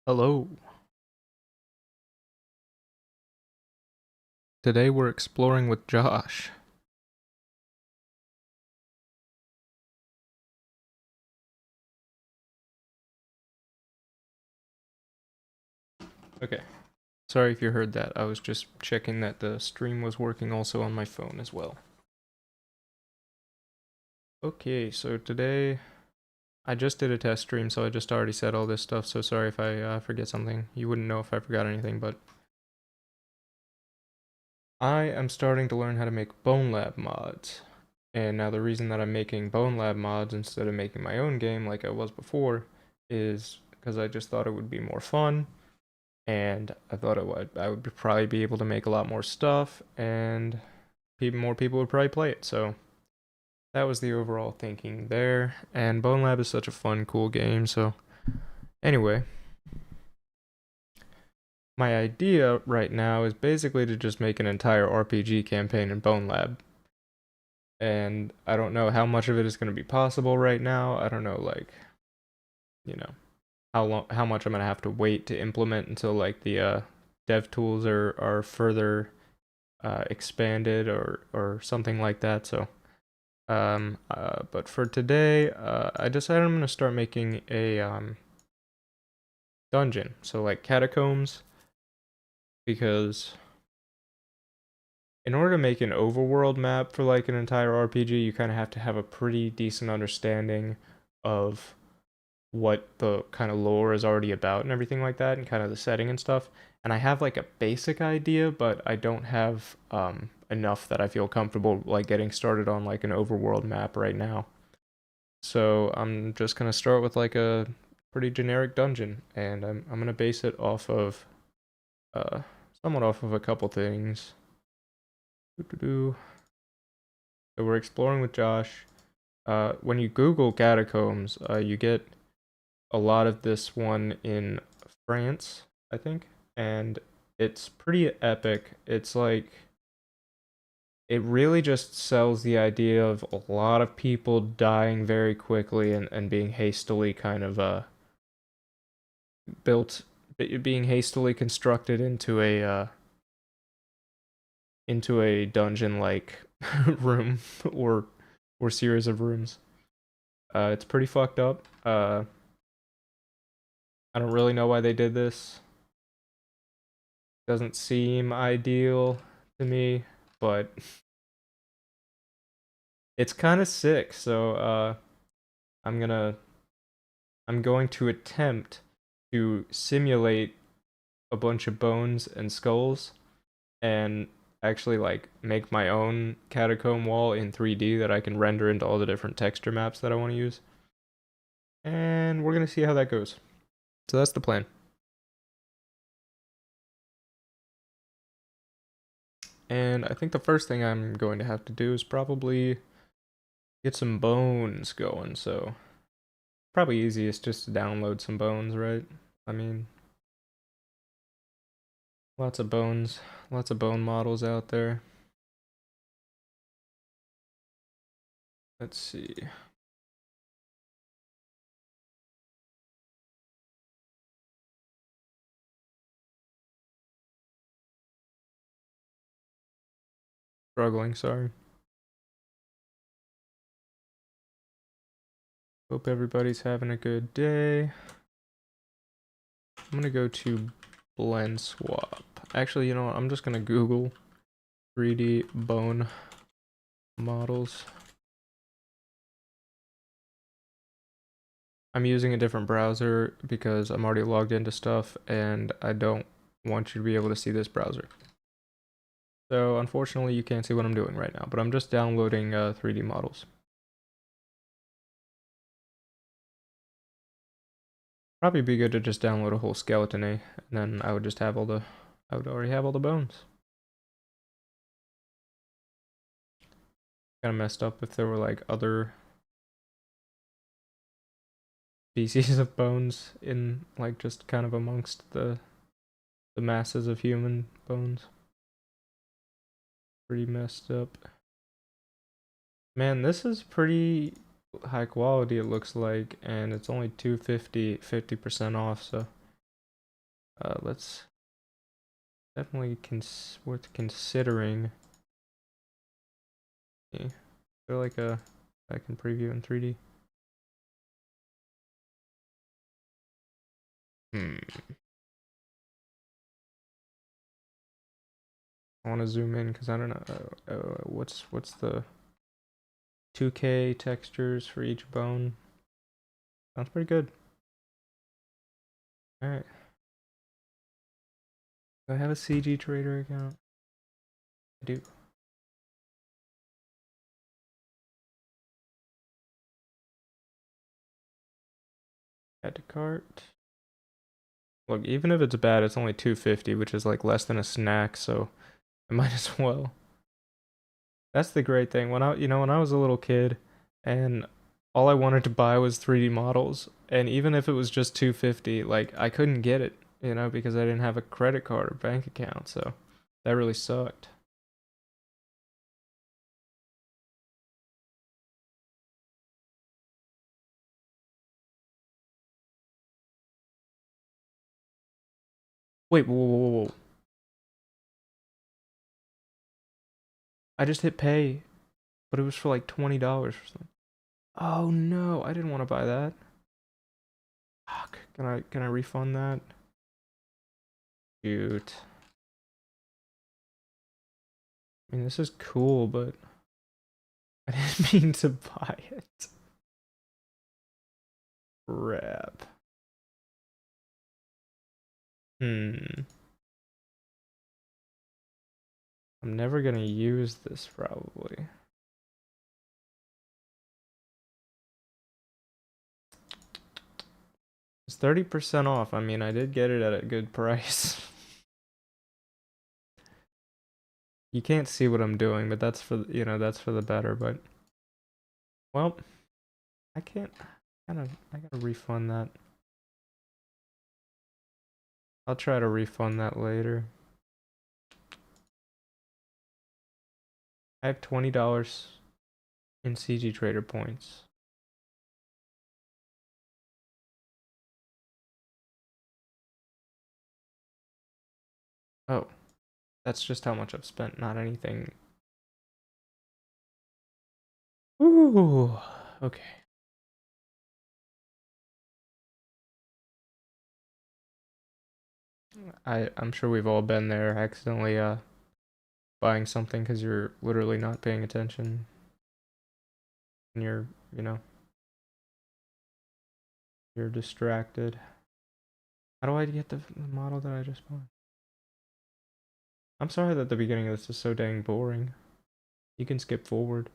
Hello. Today we're exploring with Josh. Okay. Sorry if you heard that. I was just checking that the stream was working also on my phone as well. Okay, so today I just did a test stream, so I just already said all this stuff, so sorry if I forget something. You wouldn't know if I forgot anything, but I am starting to learn how to make Bonelab mods. And now the reason that I'm making Bonelab mods instead of making my own game like I was before is because I just thought it would be more fun and I thought I would probably be able to make a lot more stuff, and more people would probably play it. So that was the overall thinking there. And Bone Lab is such a fun, cool game. So anyway, my idea right now is basically to just make an entire RPG campaign in Bone Lab. And I don't know how much of it is going to be possible right now. I don't know, like, you know, how much I'm going to have to wait to implement until like the dev tools are further expanded or something like that. So, but for today, I decided I'm gonna start making a dungeon. So like catacombs, because in order to make an overworld map for like an entire RPG, you kind of have to have a pretty decent understanding of what the kind of lore is already about and everything like that, and kind of the setting and stuff. And I have like a basic idea, but I don't have enough that I feel comfortable like getting started on like an overworld map right now. So I'm just gonna start with like a pretty generic dungeon, and I'm gonna base it off of uh somewhat off of a couple things. Doo-doo-doo. So we're exploring with Josh. When you Google catacombs, you get a lot of this one in France, I think, and it's pretty epic. It's like it really just sells the idea of a lot of people dying very quickly and being hastily kind of built being hastily constructed into a dungeon like room or series of rooms. It's pretty fucked up. I don't really know why they did this. Doesn't seem ideal to me, but it's kind of sick. So I'm gonna I'm going to attempt to simulate a bunch of bones and skulls and actually like make my own catacomb wall in 3D that I can render into all the different texture maps that I want to use. And we're gonna see how that goes. So that's the plan. And I think the first thing I'm going to have to do is probably get some bones going. So probably easiest just to download some bones, right? I mean, lots of bones, lots of bone models out there. Let's see. Struggling, sorry. Hope everybody's having a good day. I'm gonna go to blend swap. Actually, you know what? I'm just gonna Google 3D bone models. I'm using a different browser because I'm already logged into stuff and I don't want you to be able to see this browser. So unfortunately, you can't see what I'm doing right now, but I'm just downloading 3D models. Probably be good to just download a whole skeleton, and then I would just have I would already have all the bones. Kind of messed up if there were like other species of bones in like just kind of amongst the masses of human bones. Pretty messed up. Man, this is pretty high quality it looks like, and it's only 250, 50% off, so Let's definitely worth considering. I feel like I can preview in 3D. I want to zoom in because I don't know what's the 2K textures for each bone. Sounds pretty good. All right. Do I have a CG Trader account? I do. Add to cart. Look, even if it's bad, it's only 250, which is like less than a snack, so I might as well. That's the great thing. When I was a little kid and all I wanted to buy was 3D models, and even if it was just 250, like I couldn't get it, because I didn't have a credit card or bank account, so that really sucked. Wait, whoa, whoa, whoa, whoa. I just hit pay, but it was for like $20 or something. Oh no, I didn't want to buy that. Fuck. Can I refund that? Shoot. I mean, this is cool, but I didn't mean to buy it. Crap. Hmm. I'm never gonna use this probably. It's 30% off. I mean, I did get it at a good price. You can't see what I'm doing, but that's for the better, but well, I can't I gotta refund that. I'll try to refund that later. I have $20 in CG Trader points. Oh, that's just how much I've spent, not anything. Ooh, okay. I'm sure we've all been there, accidentally buying something because you're literally not paying attention and you're distracted. How do I get the model that I just bought? I'm sorry that the beginning of this is so dang boring. You can skip forward.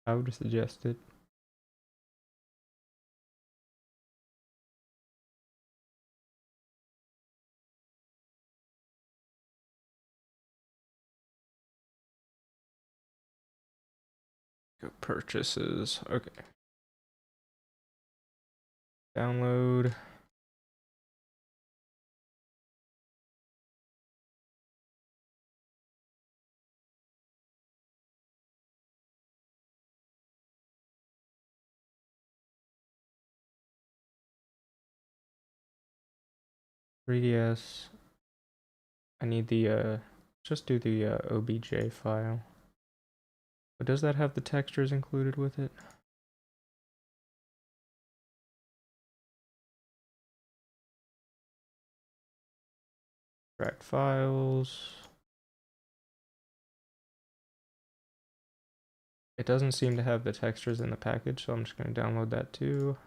I would suggest it. Go purchases. Okay. Download. 3DS. I need the just do the OBJ file. But does that have the textures included with it? Track files. It doesn't seem to have the textures in the package, so I'm just going to download that too.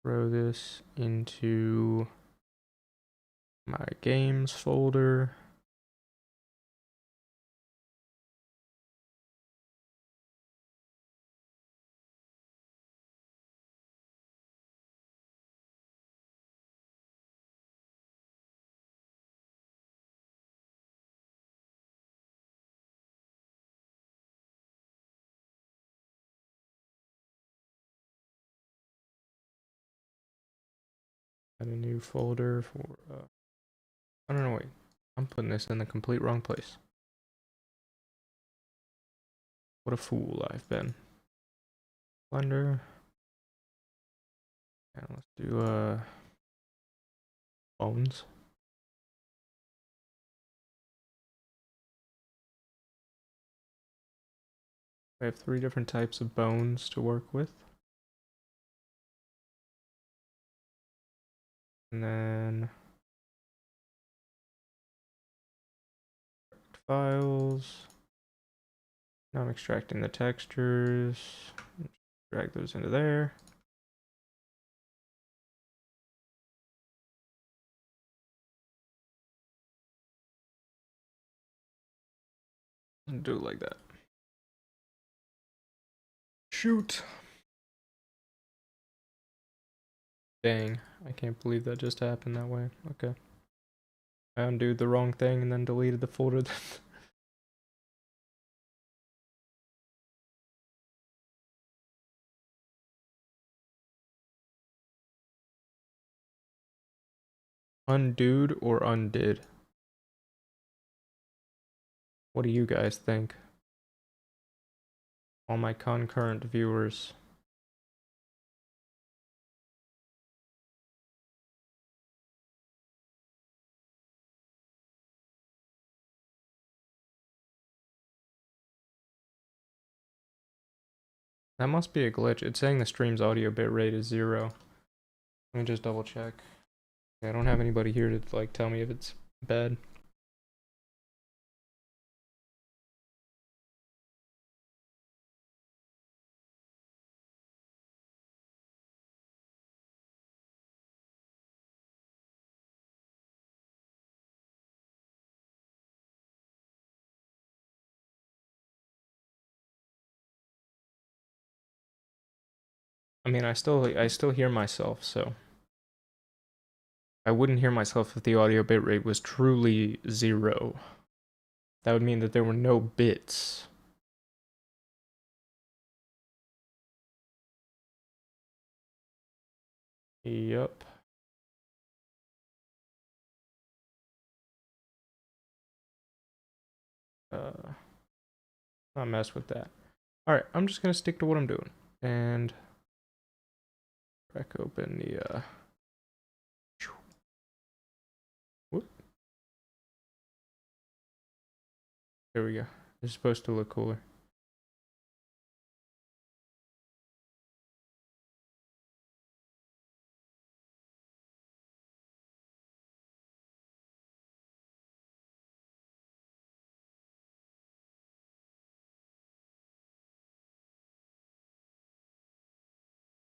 Throw this into my games folder. Add a new folder for I don't know, wait. I'm putting this in the complete wrong place. What a fool I've been. Blender. And let's do bones. We have 3 different types of bones to work with. And then files. Now I'm extracting the textures. Drag those into there. And do it like that. Shoot. Dang, I can't believe that just happened that way. Okay. I undid the wrong thing and then deleted the folder. Undoed or undid? What do you guys think? All my concurrent viewers. That must be a glitch. It's saying the stream's audio bitrate is 0. Let me just double check. I don't have anybody here to like tell me if it's bad. I mean, I still hear myself, so I wouldn't hear myself if the audio bitrate was truly 0. That would mean that there were no bits. Yup. Not mess with that. Alright, I'm just gonna stick to what I'm doing. And crack open the whoop. There we go. It's supposed to look cooler.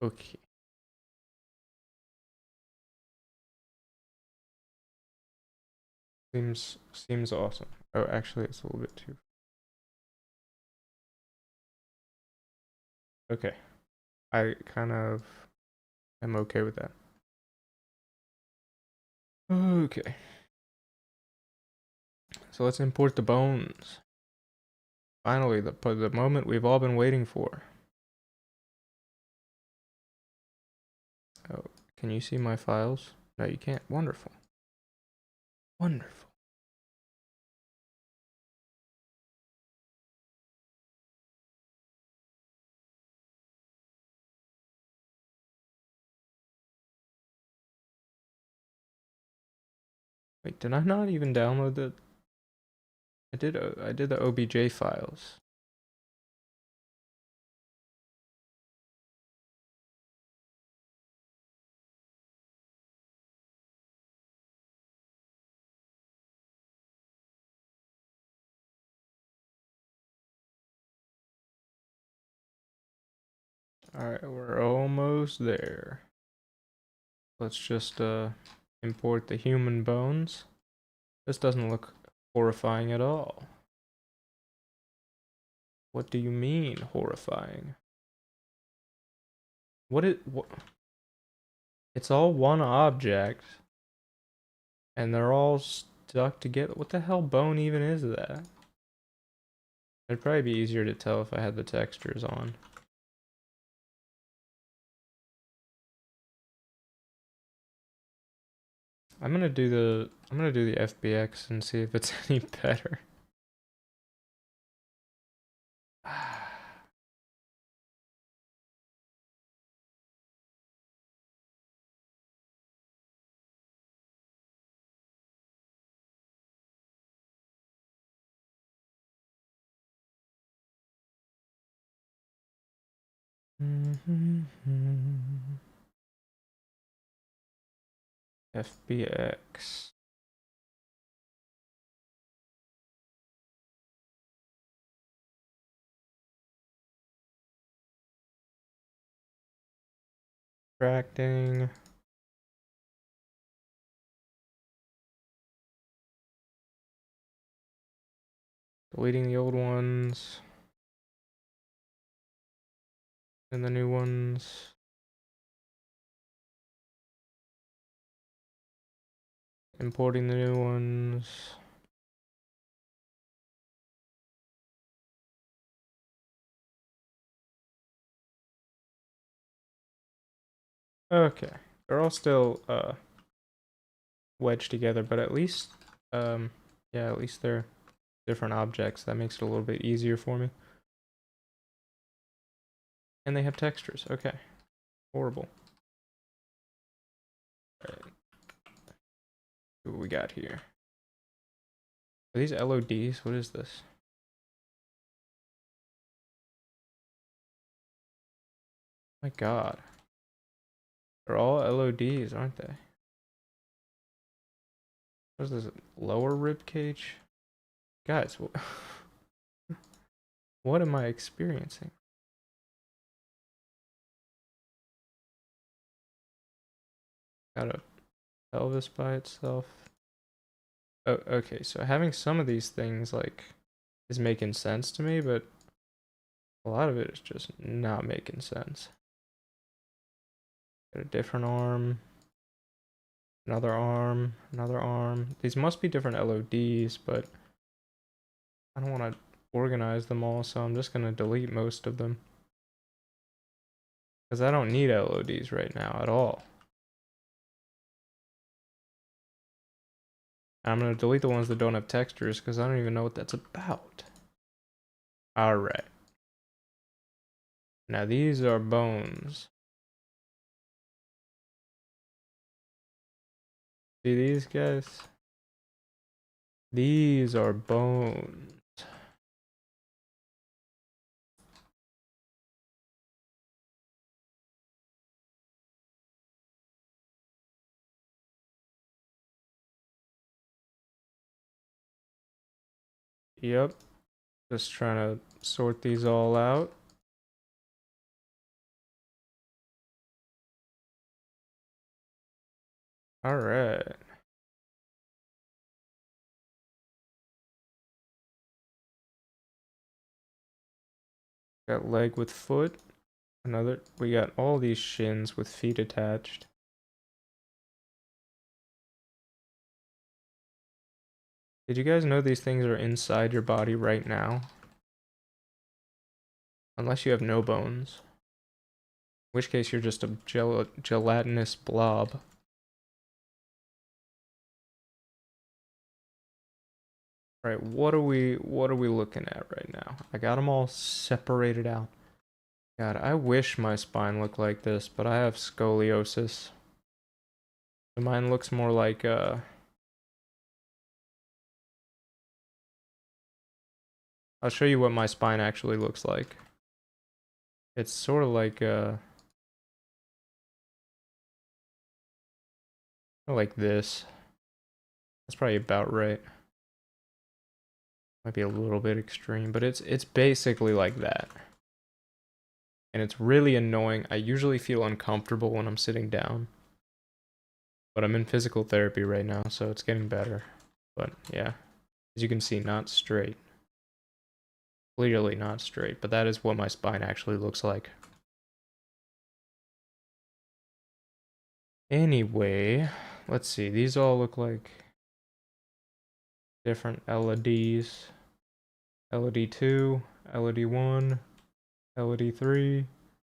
Okay. Seems awesome. Oh, actually, it's a little bit too. Okay. I kind of am okay with that. Okay. So let's import the bones. Finally, the moment we've all been waiting for. Oh, can you see my files? No, you can't. Wonderful. Wonderful. Wait, did I not even download the... I did the OBJ files. Alright, we're almost there. Let's just import the human bones. This doesn't look horrifying at all. What do you mean, horrifying? What? It's all one object. And they're all stuck together. What the hell bone even is that? It'd probably be easier to tell if I had the textures on. I'm gonna do the FBX and see if it's any better. FBX. Extracting. Deleting the old ones. And the new ones. Importing the new ones. Okay. They're all still wedged together, but at least yeah, at least they're different objects. That makes it a little bit easier for me. And they have textures. Okay. Horrible. All right. What we got here? Are these LODs? What is this? My God. They're all LODs, aren't they? What is this? Lower rib cage? Guys, what am I experiencing? Got a pelvis by itself. Oh, okay, so having some of these things like is making sense to me, but a lot of it is just not making sense. Got a different arm, another arm, another arm. These must be different LODs, but I don't want to organize them all, so I'm just gonna delete most of them. Because I don't need LODs right now at all. I'm gonna delete the ones that don't have textures because I don't even know what that's about. Alright. Now these are bones. See these guys? These are bones. Yep. Just trying to sort these all out. Alright. Got leg with foot. Another. We got all these shins with feet attached. Did you guys know these things are inside your body right now? Unless you have no bones. In which case you're just a gelatinous blob. Right, what are we looking at right now? I got them all separated out. God, I wish my spine looked like this, but I have scoliosis. Mine looks more like I'll show you what my spine actually looks like. It's sort of like this. That's probably about right. Might be a little bit extreme, but it's basically like that. And it's really annoying. I usually feel uncomfortable when I'm sitting down. But I'm in physical therapy right now, so it's getting better. But yeah, as you can see, not straight. Clearly not straight, but that is what my spine actually looks like. Anyway, let's see. These all look like different LEDs. LED 2, LED 1, LED 3,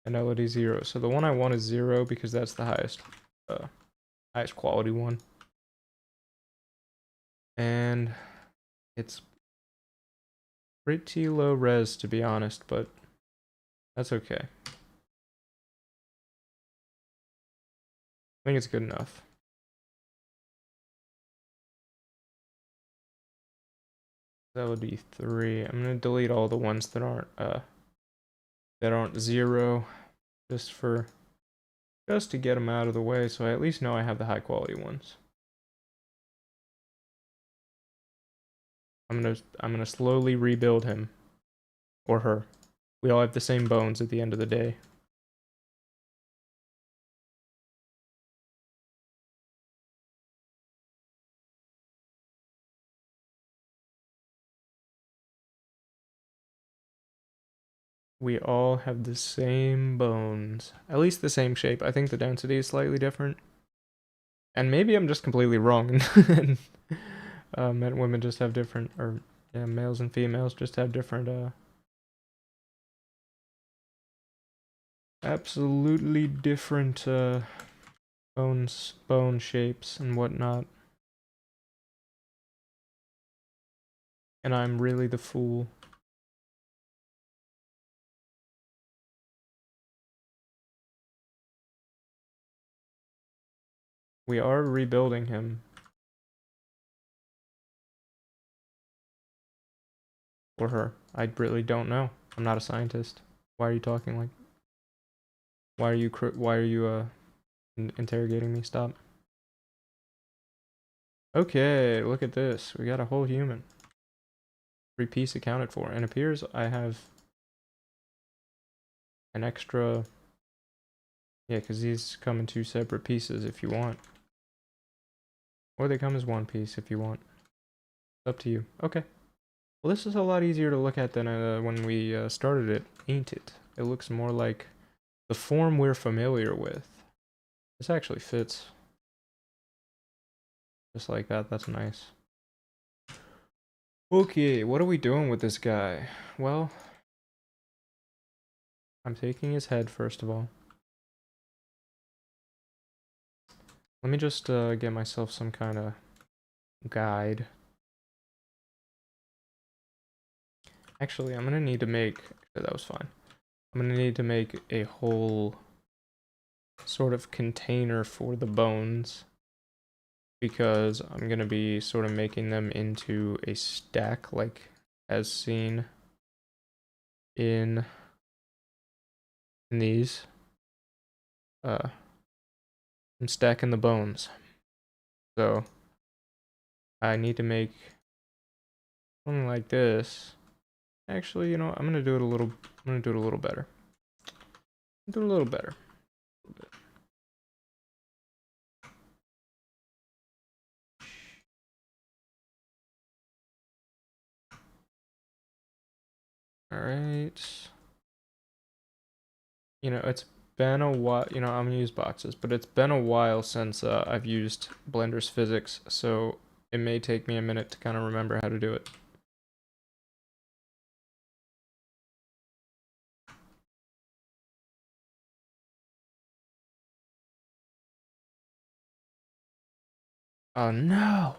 and LED 0. So the one I want is 0 because that's the highest quality one. And it's pretty low res, to be honest, but that's okay. I think it's good enough. That would be 3. I'm gonna delete all the ones that aren't 0, just to get them out of the way, so I at least know I have the high quality ones. I'm gonna slowly rebuild him or her. We all have the same bones at the end of the day. We all have the same bones. At least the same shape. I think the density is slightly different. And maybe I'm just completely wrong. And men and women just have different, or yeah, males and females just have different, absolutely different, bone shapes and whatnot. And I'm really the fool. We are rebuilding him. Or her. I really don't know. I'm not a scientist. Why are you talking like? Why are you interrogating me? Stop. Okay, look at this. We got a whole human. Every piece accounted for. And it appears I have an extra. Yeah, because these come in 2 separate pieces if you want. Or they come as 1 piece if you want. It's up to you. Okay. Well, this is a lot easier to look at than when we started it, ain't it? It looks more like the form we're familiar with. This actually fits. Just like that. That's nice. Okay, what are we doing with this guy? Well, I'm taking his head first of all. Let me just get myself some kind of guide. Actually, I'm gonna need to make. That was fine. I'm gonna need to make a whole sort of container for the bones because I'm gonna be sort of making them into a stack, like as seen in these. I'm stacking the bones, so I need to make something like this. Actually, you know, I'm gonna do it a little. I'm gonna do it a little better. Do it a little better. All right. You know, it's been a while. You know, I'm gonna use boxes, but it's been a while since I've used Blender's physics, so it may take me a minute to kind of remember how to do it. Oh no!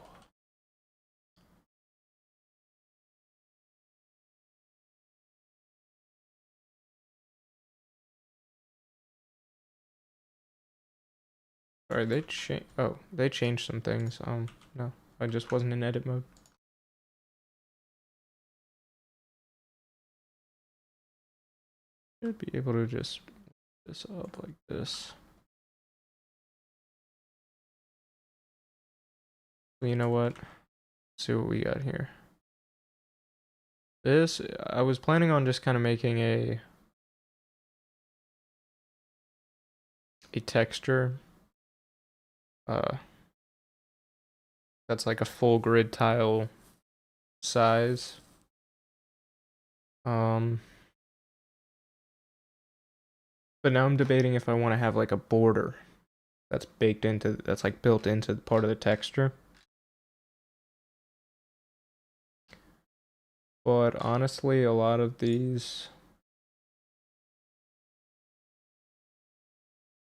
Sorry, they changed. Oh, they changed some things. No, I just wasn't in edit mode. Should be able to just this up like this. Well, you know what? Let's see what we got here. This I was planning on just kind of making a texture uh that's like a full grid tile size. Um but now I'm debating if I want to have like a border that's like built into part of the texture. But honestly, a lot of these,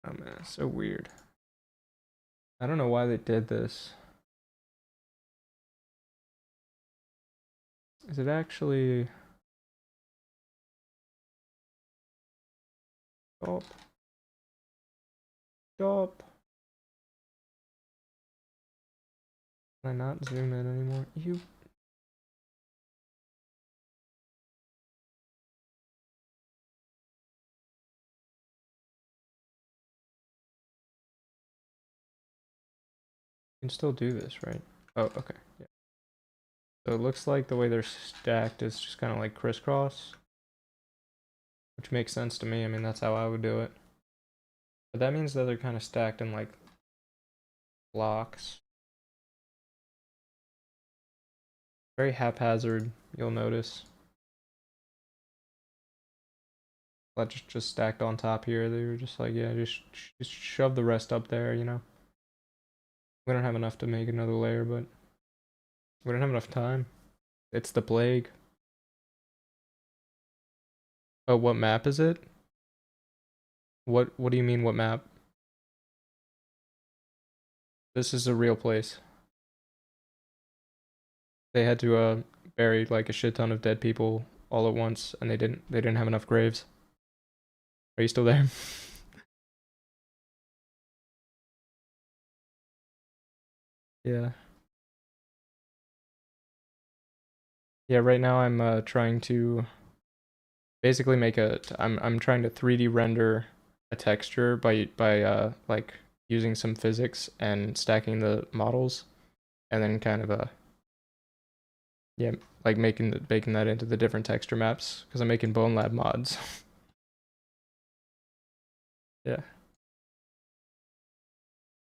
oh man, it's so weird. I don't know why they did this. Is it actually... Stop. Stop. Can I not zoom in anymore? You can still do this, right? Oh, okay. Yeah. So it looks like the way they're stacked is just kind of like crisscross, which makes sense to me. I mean, that's how I would do it. But that means that they're kind of stacked in like blocks. Very haphazard, you'll notice. That just stacked on top here. They were just like, yeah, just shove the rest up there, you know. We don't have enough to make another layer, but we don't have enough time. It's the plague. Oh, what map is it? What do you mean what map? This is a real place. They had to bury like a shit ton of dead people all at once and they didn't have enough graves. Are you still there? Yeah. Yeah, right now I'm trying to basically make I'm trying to 3D render a texture by like using some physics and stacking the models and then kind of yeah, like baking that into the different texture maps because I'm making Bonelab mods. Yeah.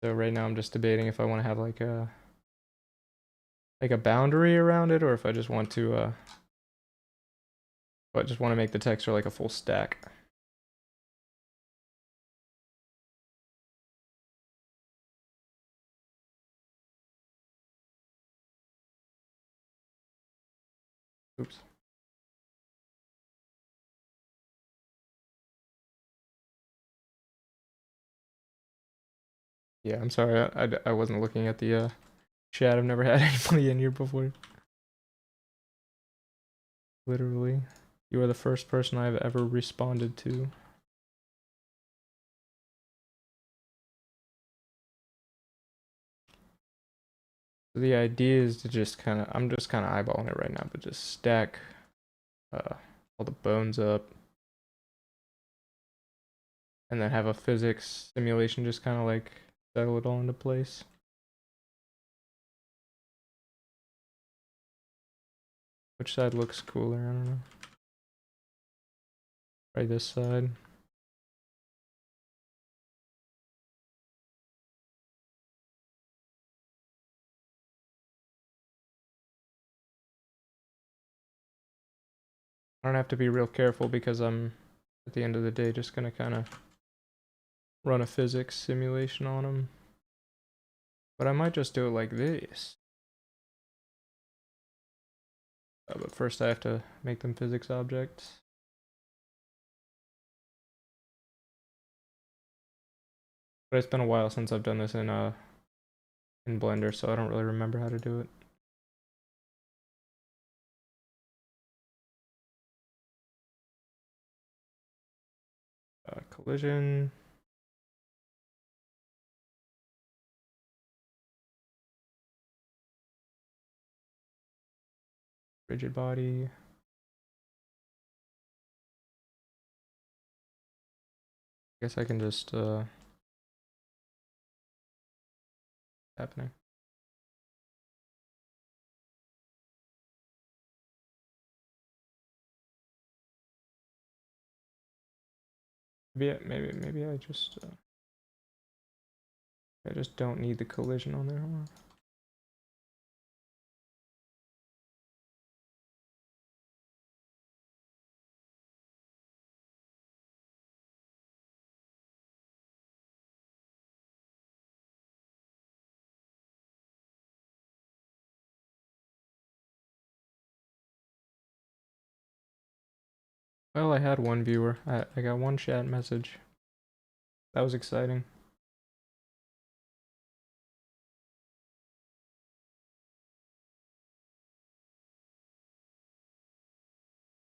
So right now I'm just debating if I want to have like a boundary around it or if I just want to make the texture like a full stack. Oops. Yeah, I'm sorry. I wasn't looking at the chat. I've never had anybody in here before. Literally. You are the first person I've ever responded to. So the idea is to just I'm just kind of eyeballing it right now, but just stack all the bones up and then have a physics simulation just kind of like settle it all into place. Which side looks cooler? I don't know. Try this side. I don't have to be real careful because I'm, at the end of the day, just gonna kind of run a physics simulation on them. But I might just do it like this. But first I have to make them physics objects. But it's been a while since I've done this in Blender, so I don't really remember how to do it. Collision. Rigid body. I guess I can just happening. Maybe I just don't need the collision on there. Hold on. Well, I had one viewer. I got one chat message. That was exciting.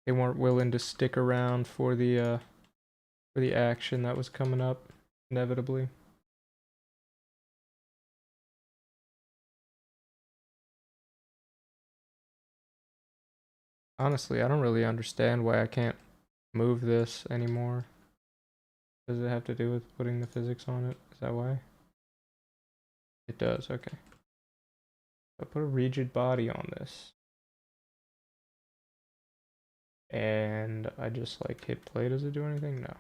they weren't willing to stick around for the action that was coming up inevitably. Honestly, I don't really understand why I can't move this anymore. Does it have to do with putting the physics on it? Is that why? It does, okay. I put a rigid body on this. And I just like hit play, does it do anything? No.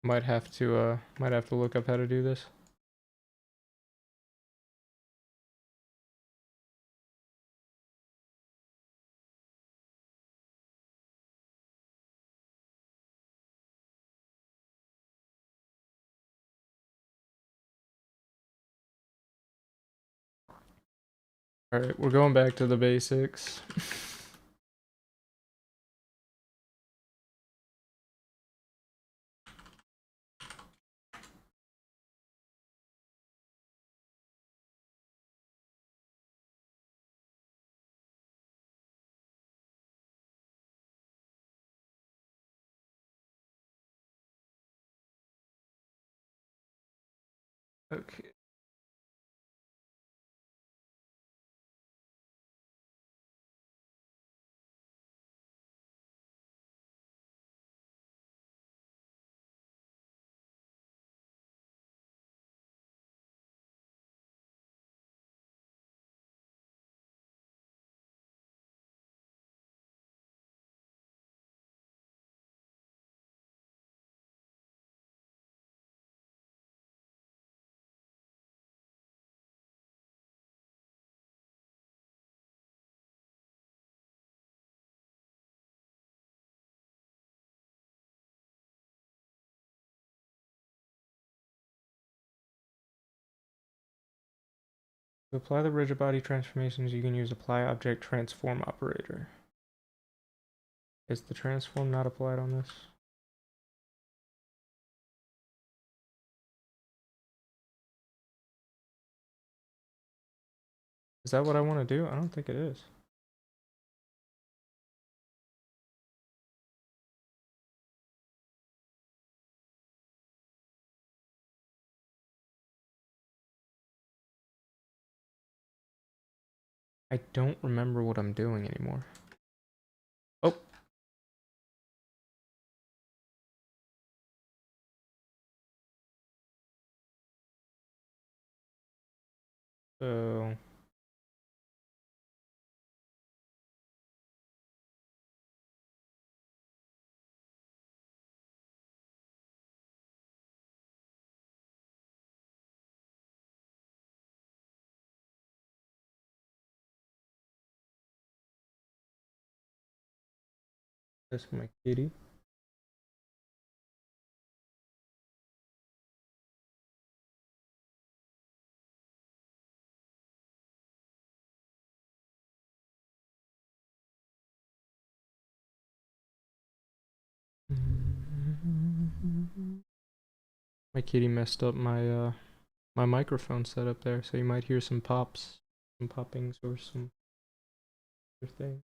Might have to look up how to do this. Alright, we're going back to the basics. Okay. To apply the rigid body transformations, you can use apply object transform operator. Is the transform not applied on this? Is that what I want to do? I don't think it is. I don't remember what I'm doing anymore. Oh. So that's my kitty. My kitty messed up my microphone setup there, so you might hear some pops, some poppings, or some other thing.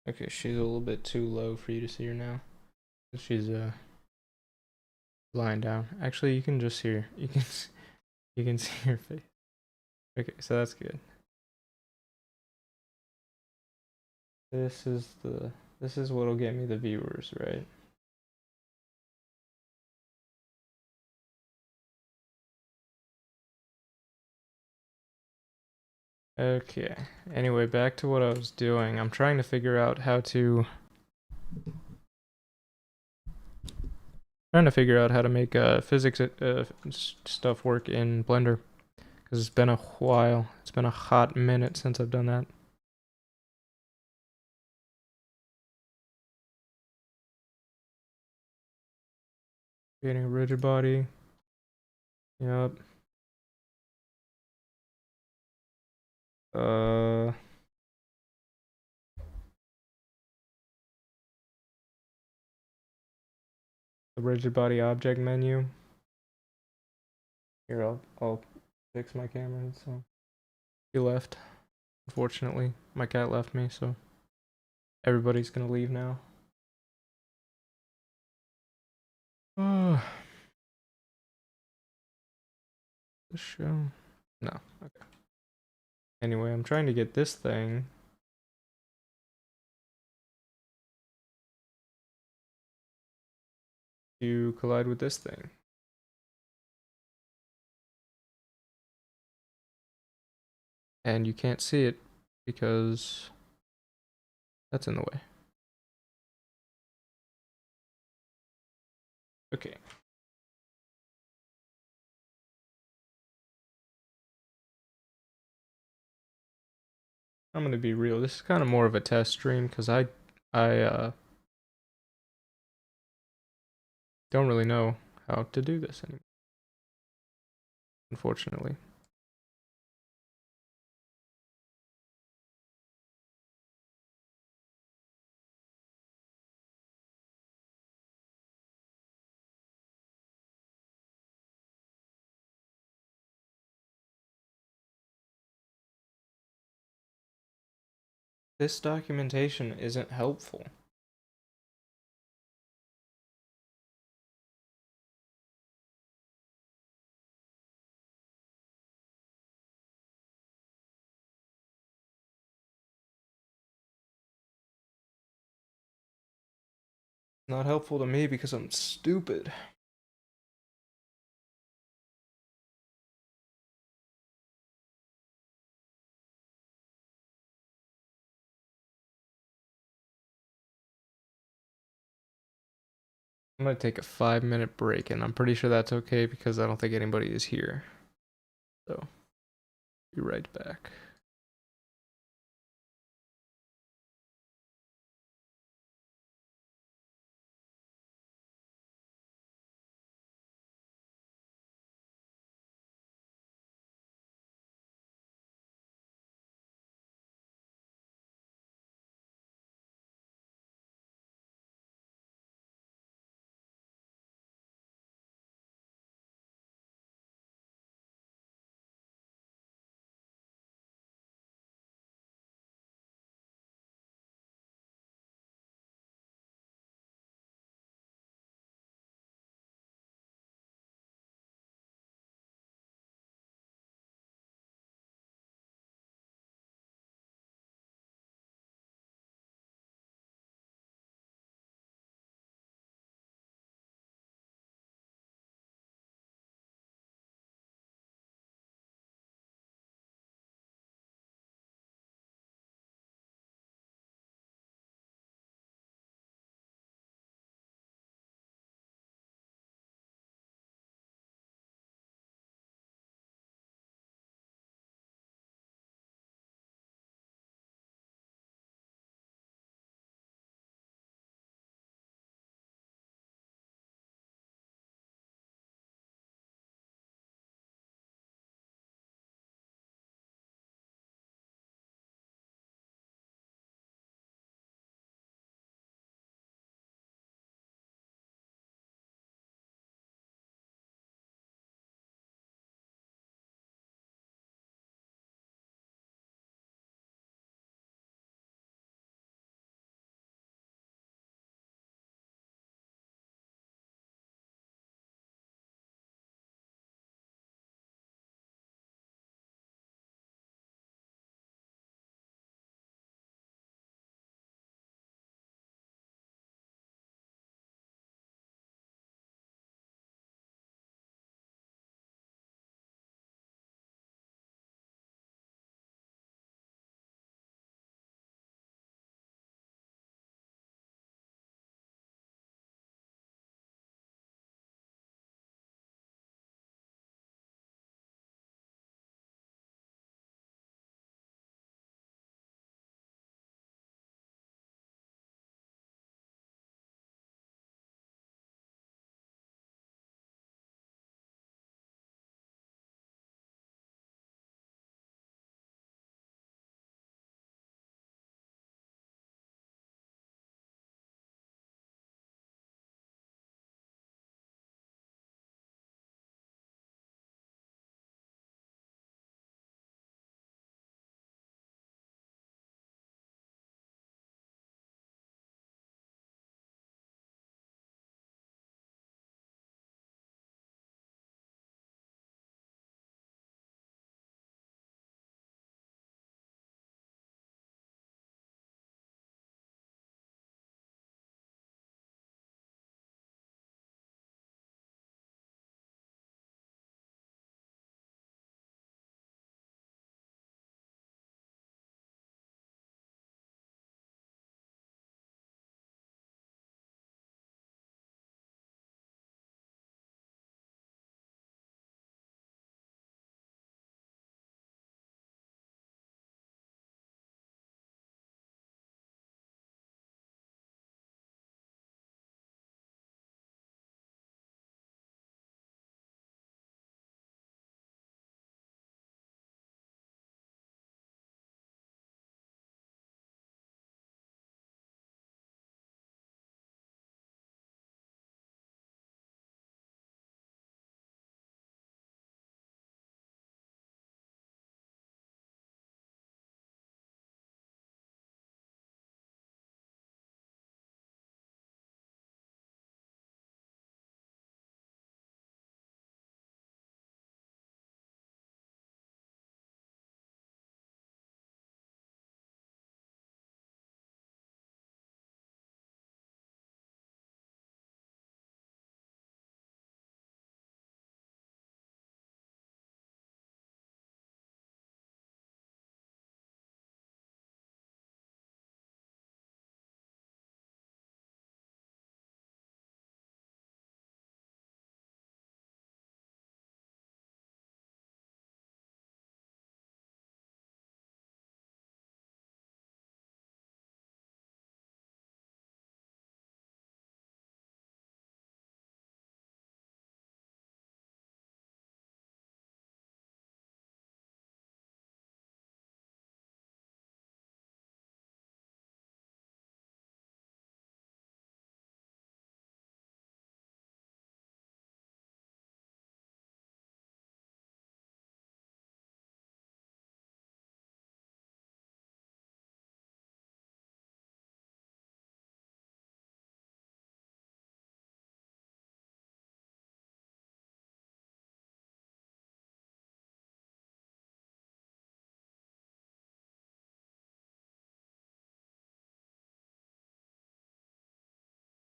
Okay, she's a little bit too low for you to see her now. She's lying down. Actually, you can just see her. You can see her face. Okay, so that's good. This is what'll get me the viewers, right? Okay. Anyway, back to what I was doing. I'm trying to figure out how to make physics stuff work in Blender because it's been a while. It's been a hot minute since I've done that. Creating a rigid body. Yep. The rigid body object menu. Here, I'll fix my camera. So he left. Unfortunately, my cat left me, so everybody's gonna leave now. The show. No. Okay. Anyway, I'm trying to get this thing to collide with this thing. And you can't see it because that's in the way. Okay. I'm gonna be real. This is kind of more of a test stream because I don't really know how to do this anymore, unfortunately. This documentation isn't helpful. Not helpful to me because I'm stupid. I'm gonna take a 5-minute break, and I'm pretty sure that's okay because I don't think anybody is here. So, be right back.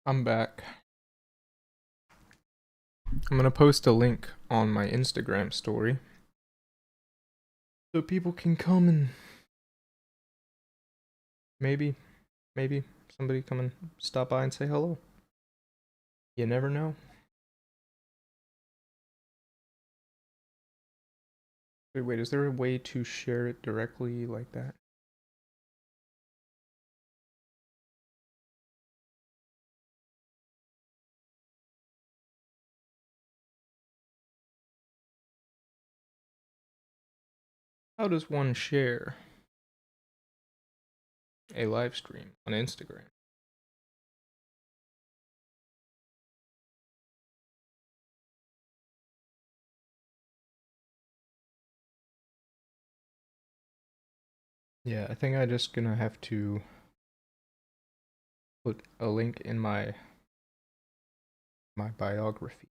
I'm back. I'm gonna post a link on my Instagram story so people can come and maybe somebody come and stop by and say hello. You never know. Wait, is there a way to share it directly like that? How does one share a live stream on Instagram? Yeah, I think I'm just gonna have to put a link in my biography.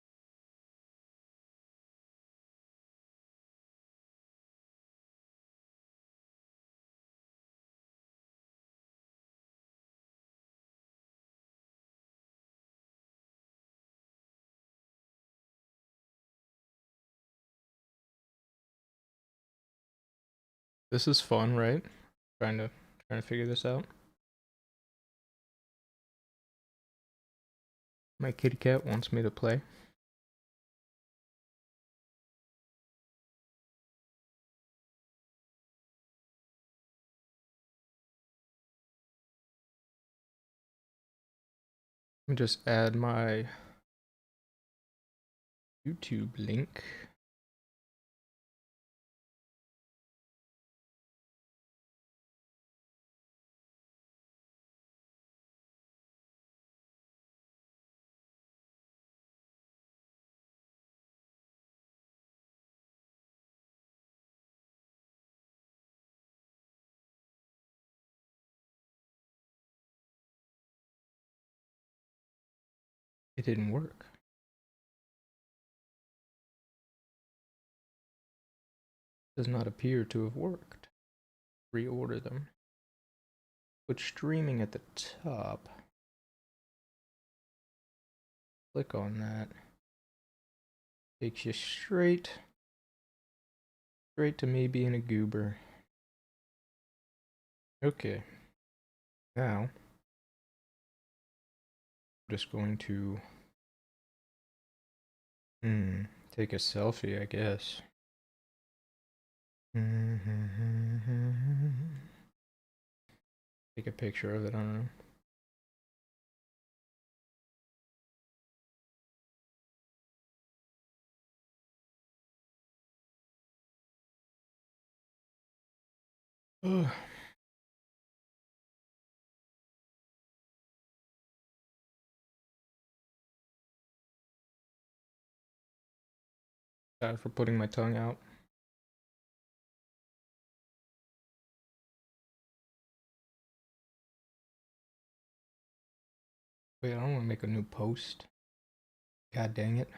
This is fun, right? Trying to figure this out. My kitty cat wants me to play. Let me just add my YouTube link. It didn't work. Does not appear to have worked. Reorder them. Put streaming at the top. Click on that. Takes you straight to me being a goober. Okay. Now, I'm just going to take a selfie, I guess. Take a picture of it, I don't know. Ugh. Sorry for putting my tongue out. Wait, I don't want to make a new post. God dang it.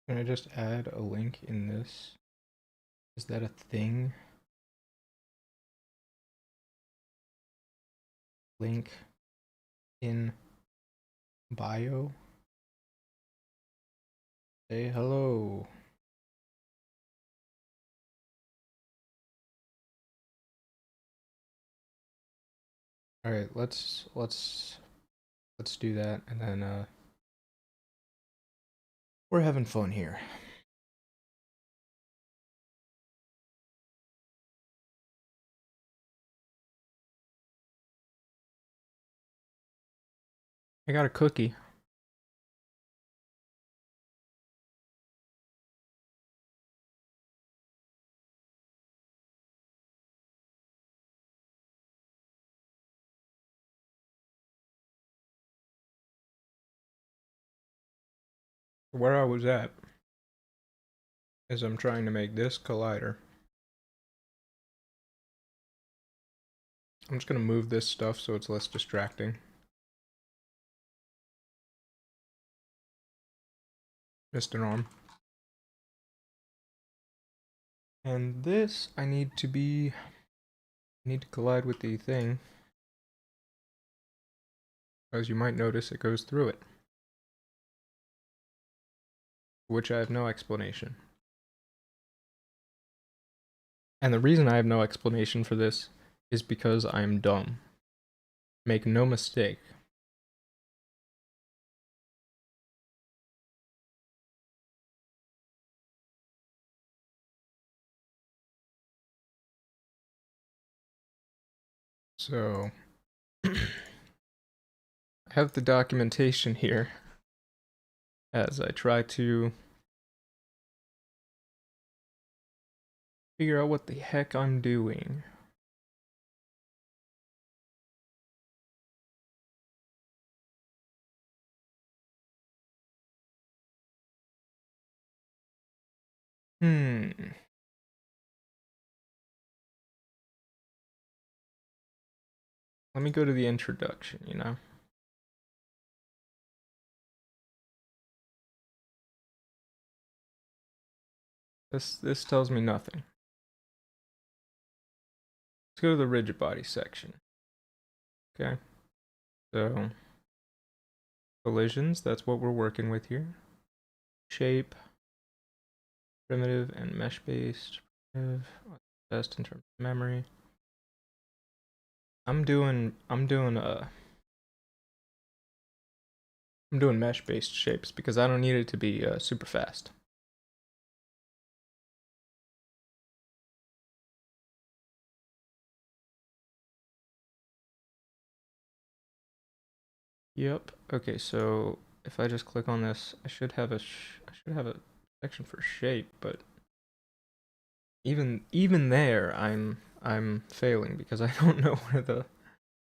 Can I just add a link in this? Is that a thing? Link in bio? Say hello. All right, let's do that, and then we're having fun here. I got a cookie. Where I was at is I'm trying to make this collider. I'm just gonna move this stuff so it's less distracting. Missed an arm. And this I need to collide with the thing. As you might notice, it goes through it. Which I have no explanation. And the reason I have no explanation for this is because I am dumb. Make no mistake. So, I have the documentation here as I try to figure out what the heck I'm doing. Let me go to the introduction, you know? This tells me nothing. Let's go to the rigid body section. Okay. So, collisions, that's what we're working with here. Shape, primitive and mesh based. Best in terms of memory. I'm doing mesh based shapes because I don't need it to be super fast. Yep. Okay, so if I just click on this, I should have a section for shape, but even there, I'm failing because I don't know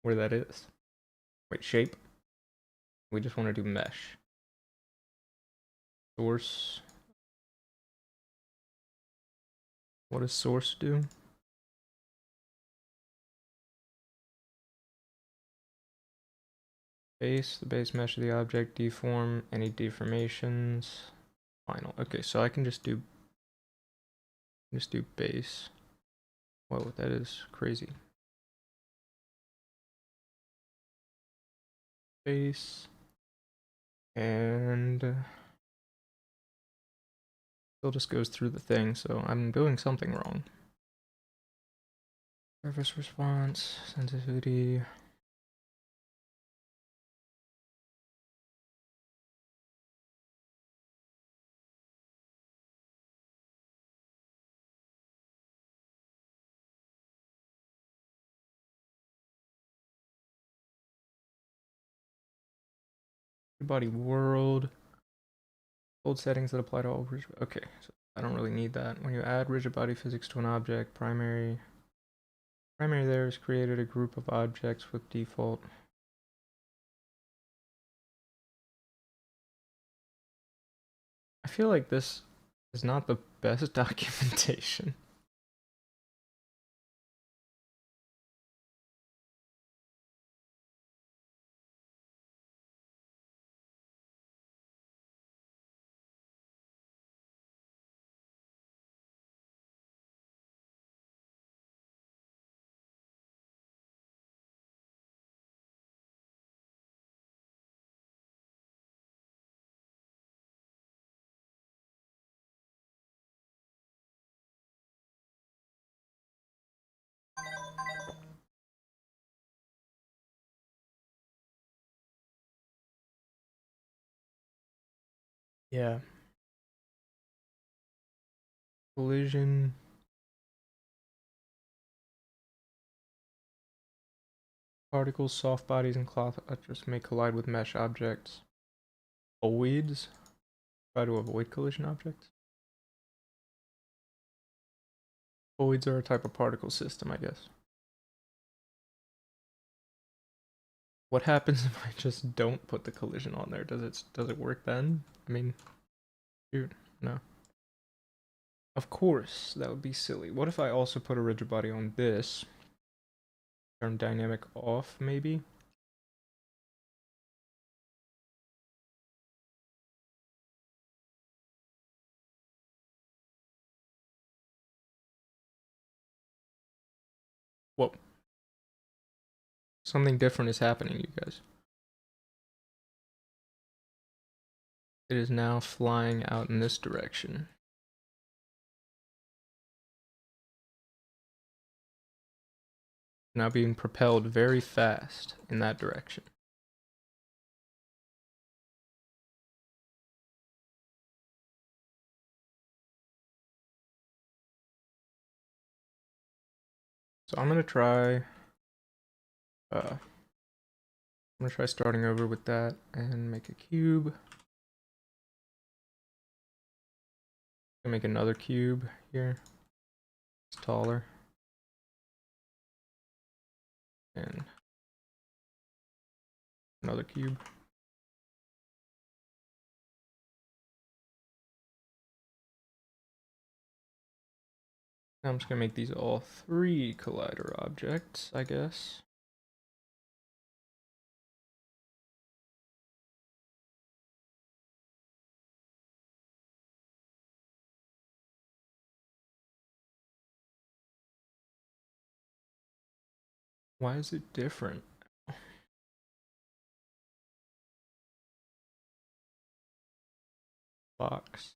where that is. Wait, shape. We just want to do mesh. Source. What does source do? Base, the base mesh of the object, deform, any deformations. Final. Okay, so I can just do base. Whoa, that is crazy. Base. And still just goes through the thing, so I'm doing something wrong. Surface response, sensitivity. Body world. Old settings that apply to all rigid. Okay, so I don't really need that. When you add rigid body physics to an object, primary there is created a group of objects with default. I feel like this is not the best documentation. Yeah. Collision. Particles, soft bodies, and cloth just may collide with mesh objects. Voids. Try to avoid collision objects. Voids are a type of particle system, I guess. What happens if I just don't put the collision on there? Does it work then? I mean, Dude, no. Of course, that would be silly. What if I also put a rigid body on this? Turn dynamic off, maybe? Whoa. Something different is happening, you guys. It is now flying out in this direction. Now being propelled very fast in that direction. So I'm gonna try starting over with that and make a cube. Gonna make another cube here. It's taller. And another cube. Now I'm just gonna make these all 3 collider objects, I guess. Why is it different? Box.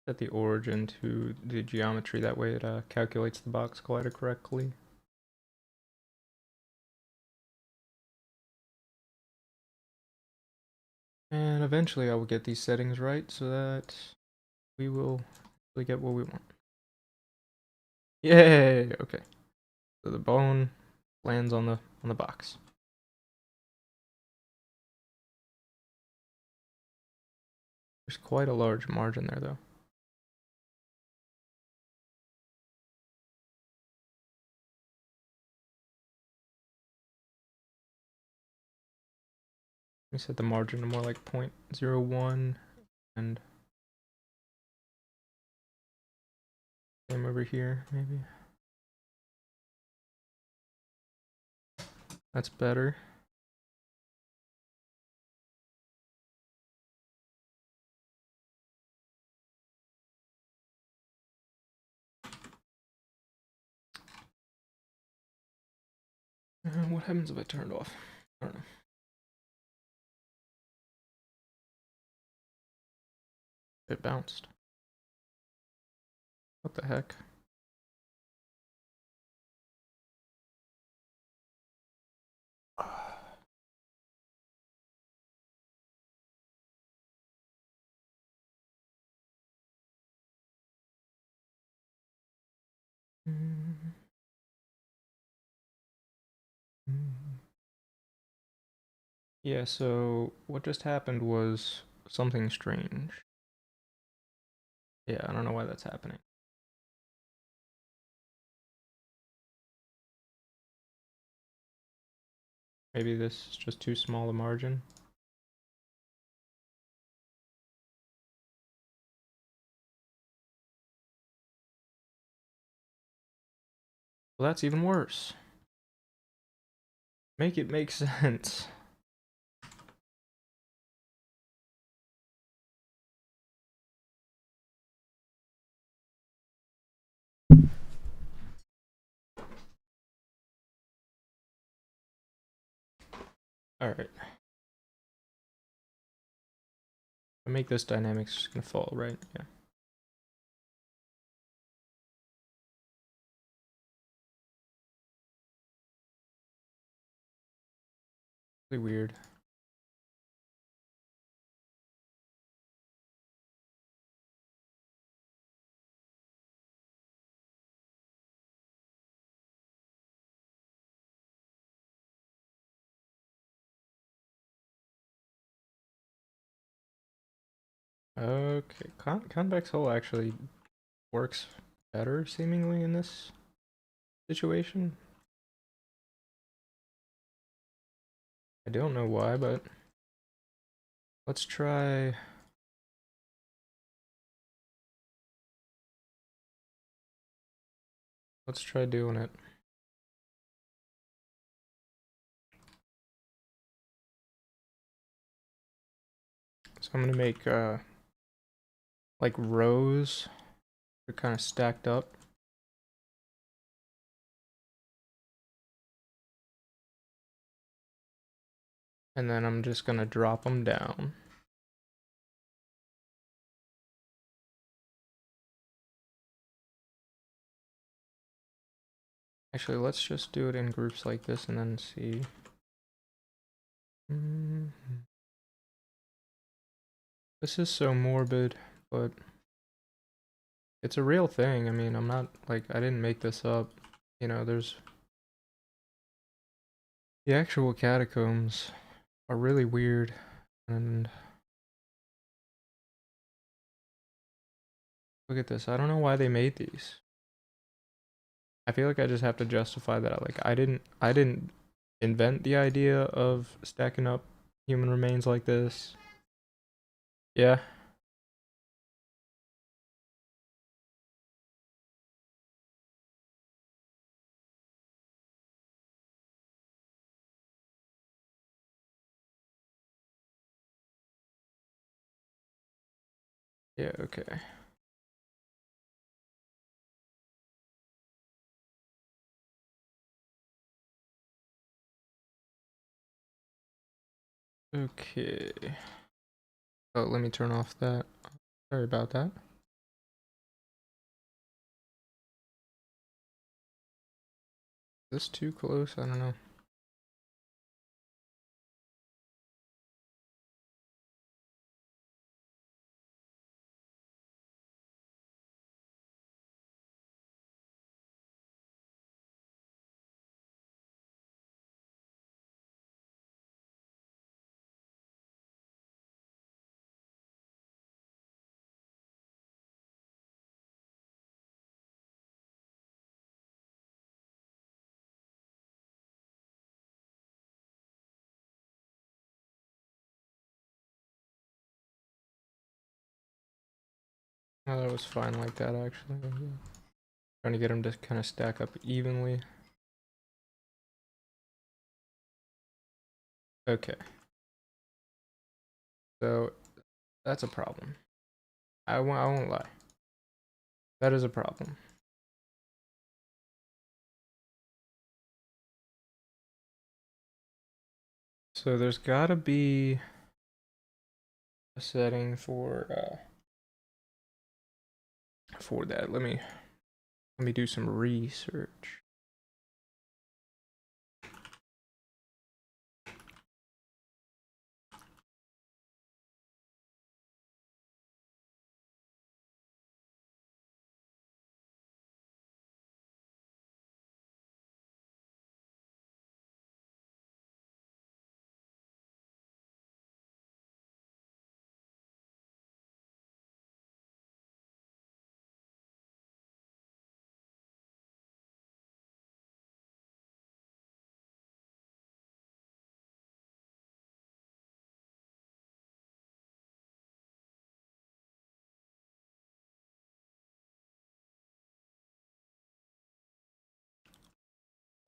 Set the origin to the geometry, that way it calculates the box collider correctly. And eventually I will get these settings right so that we will really get what we want. Yay! Okay. So the bone lands on the box. There's quite a large margin there though. Let me set the margin to more like 0.01 and same over here maybe. That's better. What happens if I turn it off? I don't know. It bounced. What the heck? Yeah, so what just happened was something strange. Yeah, I don't know why that's happening. Maybe this is just too small a margin. Well, that's even worse. Make it make sense. Alright. I make this dynamics just gonna fall, right? Yeah. Really weird. Okay, convex hull actually works better, seemingly, in this situation. I don't know why, but let's try. Let's try doing it. So I'm gonna make like rows that are kind of stacked up. And then I'm just gonna drop them down. Actually, let's just do it in groups like this and then see. This is so morbid, but it's a real thing. I mean, I'm not like, I didn't make this up. You know, there's the actual catacombs are really weird, and look at this. I don't know why they made these. I feel like I just have to justify that. Like, I didn't invent the idea of stacking up human remains like this. Yeah. Yeah, okay. Okay. Oh, let me turn off that. Sorry about that. Is this too close? I don't know. Oh, that was fine like that, actually. Yeah. Trying to get them to kind of stack up evenly. Okay. So, that's a problem. I won't lie. That is a problem. So there's gotta be a setting for that. Let me do some research.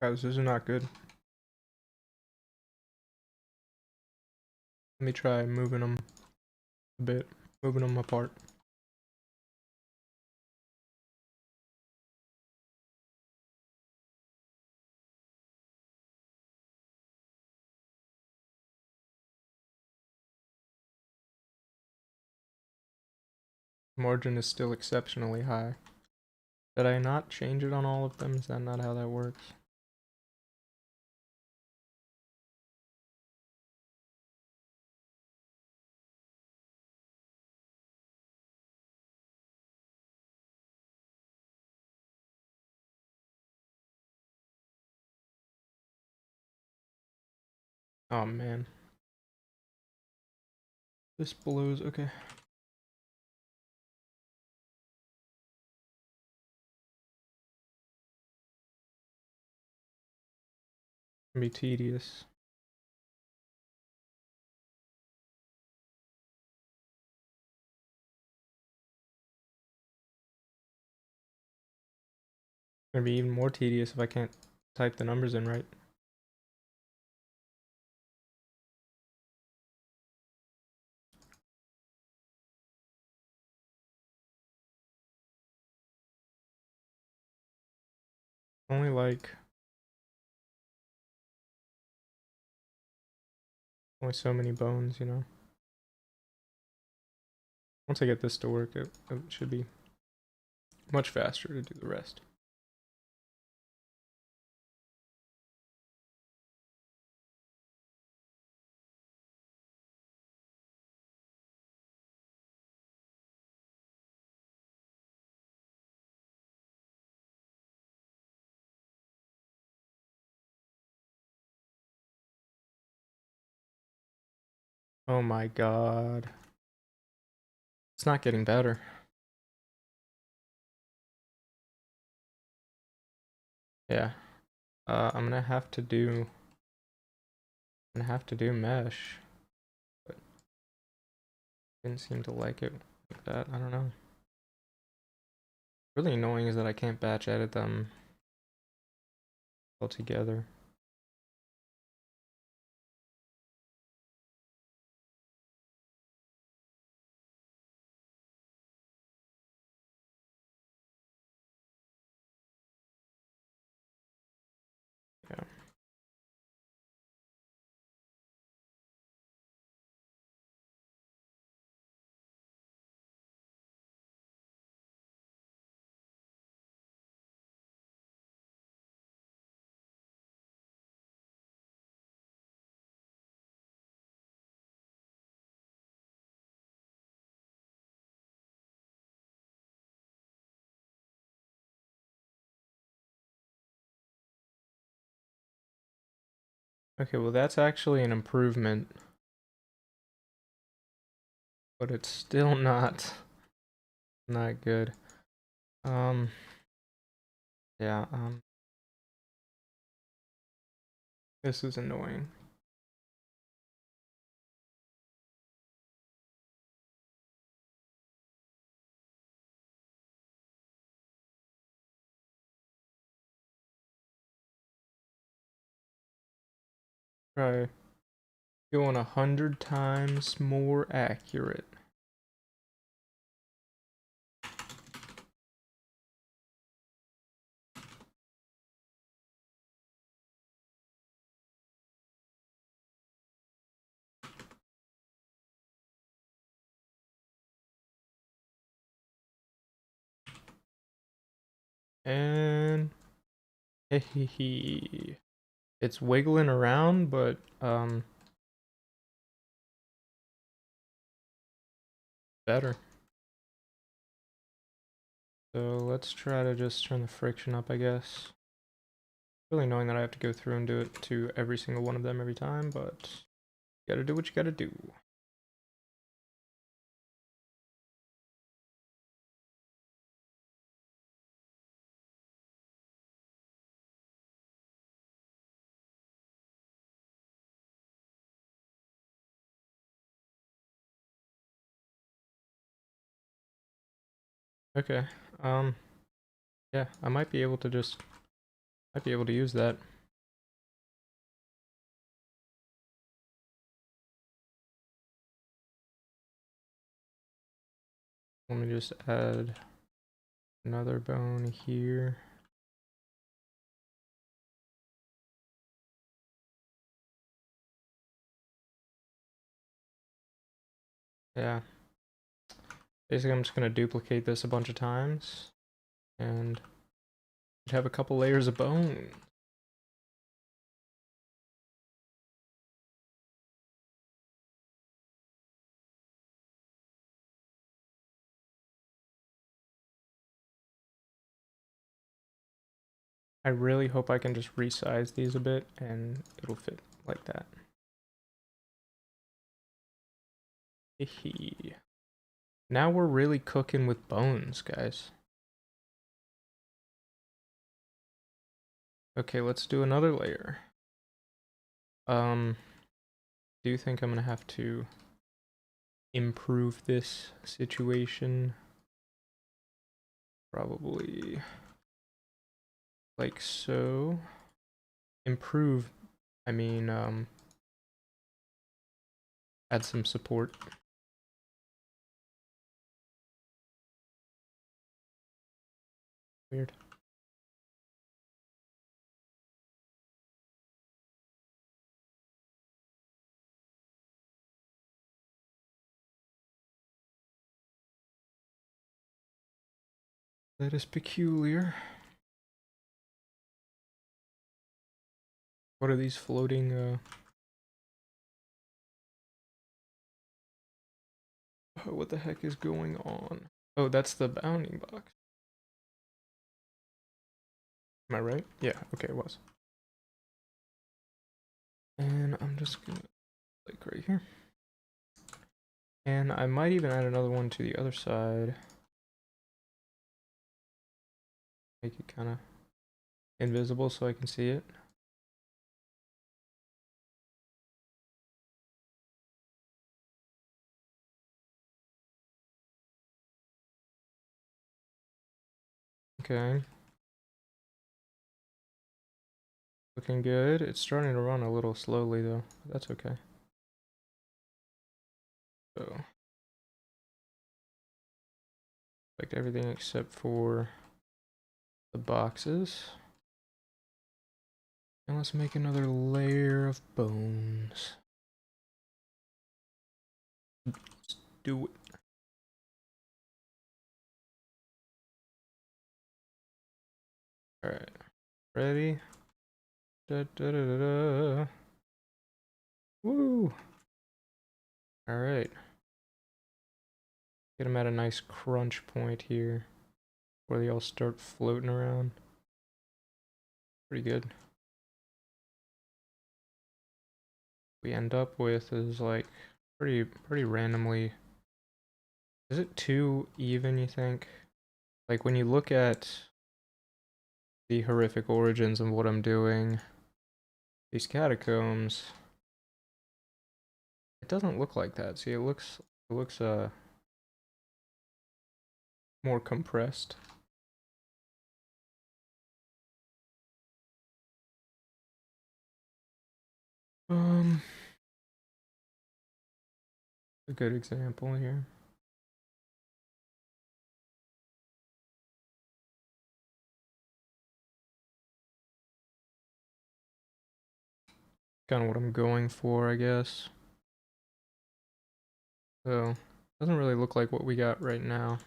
Guys, this is not good. Let me try moving them a bit, moving them apart. Margin is still exceptionally high. Did I not change it on all of them? Is that not how that works? Oh man. This blows. Okay. It'll be tedious. It'll be even more tedious if I can't type the numbers in right. Only like only so many bones, you know. Once I get this to work, it should be much faster to do the rest. Oh my god. It's not getting better. Yeah. I'm gonna have to do mesh. But didn't seem to like it like that. I don't know. Really annoying is that I can't batch edit them all together. Yeah. Okay, well that's actually an improvement, but it's still not good. Yeah, this is annoying. Try going 100 times more accurate. And it's wiggling around, but better. So let's try to just turn the friction up, I guess. Really annoying that I have to go through and do it to every single one of them every time, but you gotta do what you gotta do. Okay, yeah, I might be able to use that. Let me just add another bone here. Yeah. Basically, I'm just gonna duplicate this a bunch of times and have a couple layers of bone. I really hope I can just resize these a bit and it'll fit like that. Now we're really cooking with bones, guys. Okay, let's do another layer. Do you think I'm gonna have to improve this situation? Probably like so. Improve, I mean, add some support. Weird. That is peculiar. What are these floating, what the heck is going on? Oh, that's the bounding box. Am I right? Yeah, okay, it was. And I'm just gonna click right here. And I might even add another one to the other side. Make it kind of invisible so I can see it. Okay. Looking good. It's starting to run a little slowly though. That's okay. So, like everything except for the boxes. And let's make another layer of bones. Let's do it. Alright. Ready? Da, da, da, da, da. Woo! Alright. Get them at a nice crunch point here where they all start floating around. Pretty good. We end up with is like pretty randomly. Is it too even, you think? Like when you look at the horrific origins of what I'm doing, these catacombs, it doesn't look like that. See, it looks more compressed. A good example here. Kind of what I'm going for, I guess. So, doesn't really look like what we got right now.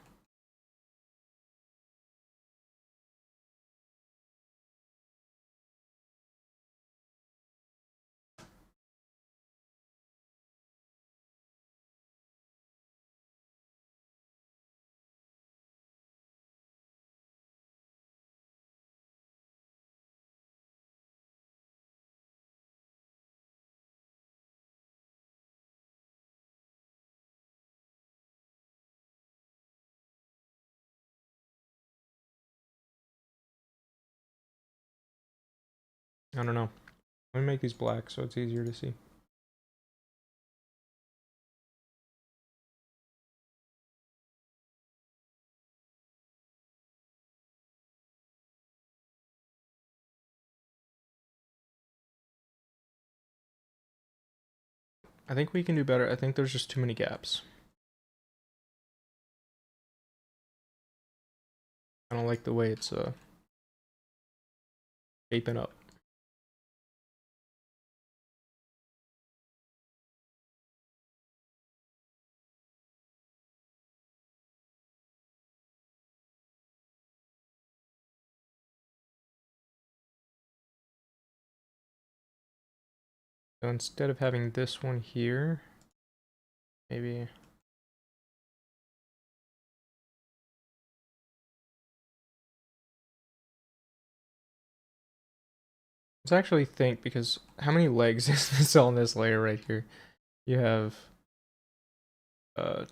I don't know. Let me make these black so it's easier to see. I think we can do better. I think there's just too many gaps. I don't like the way it's shaping up. So instead of having this one here, maybe let's actually think, because how many legs is this on this layer right here? You have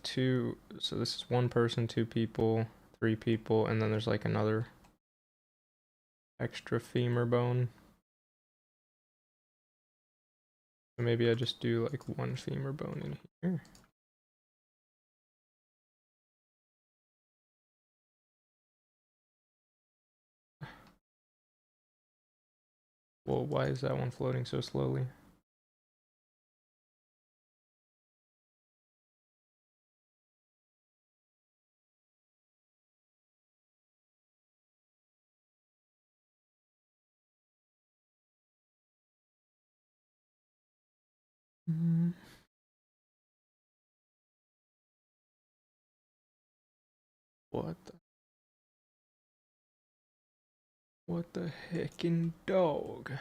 two, so this is one person, two people, three people, and then there's like another extra femur bone. So maybe I just do like one femur bone in here. Well, why is that one floating so slowly? Mm. What the heckin' dog?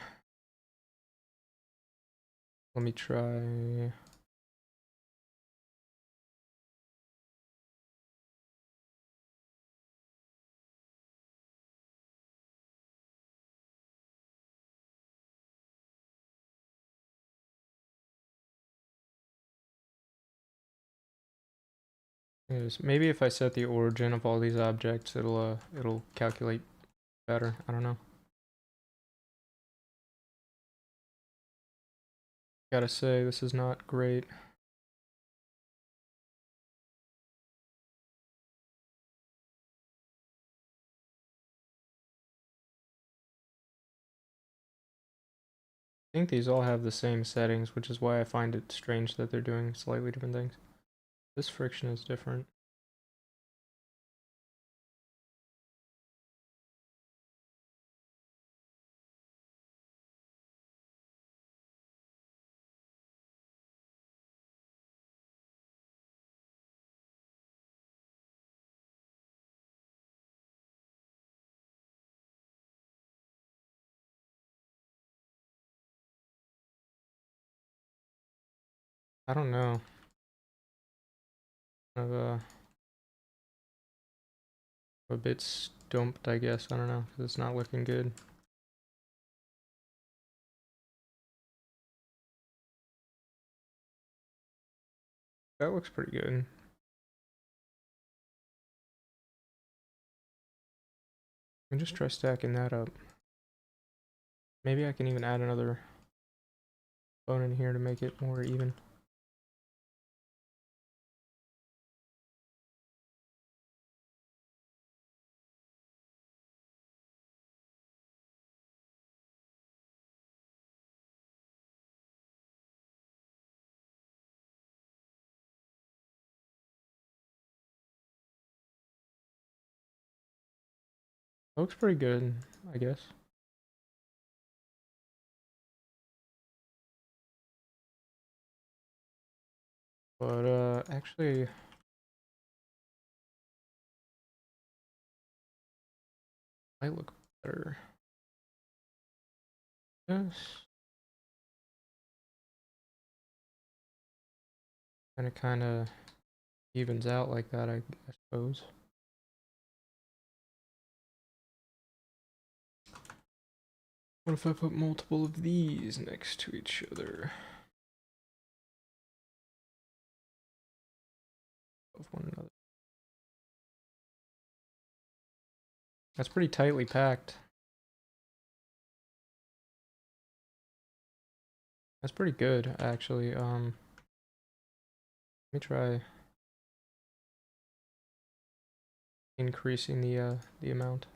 Let me try. Maybe if I set the origin of all these objects, it'll calculate better. I don't know. Gotta say, this is not great. I think these all have the same settings, which is why I find it strange that they're doing slightly different things. This friction is different. I don't know. Kind of a bit stumped, I guess. I don't know, because it's not looking good. That looks pretty good. Let me just try stacking that up. Maybe I can even add another bone in here to make it more even. Looks pretty good, I guess. But actually, might look better. Yes. And it kind of evens out like that, I suppose. What if I put multiple of these next to each other? Of one another. That's pretty tightly packed. That's pretty good, actually. Let me try increasing the amount.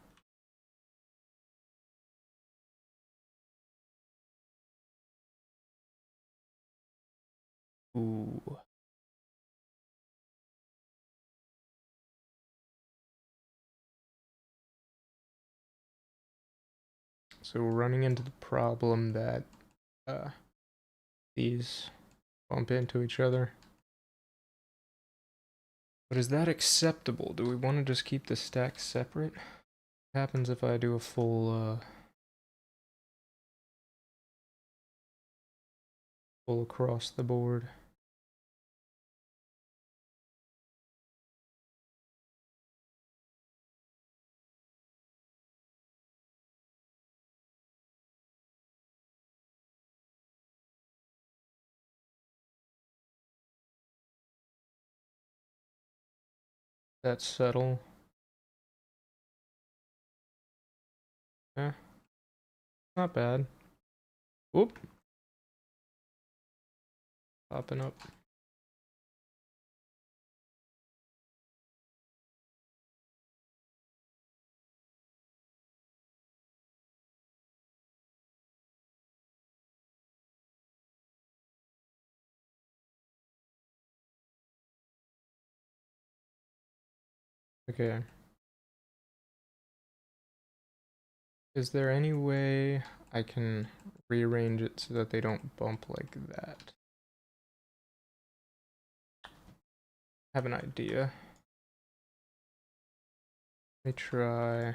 Ooh. So we're running into the problem that uh, these bump into each other. But is that acceptable? Do we want to just keep the stacks separate? What happens if I do a full across the board? That's subtle. Eh, not bad. Whoop. popping up. Okay. Is there any way I can rearrange it so that they don't bump like that? I have an idea. Let me try.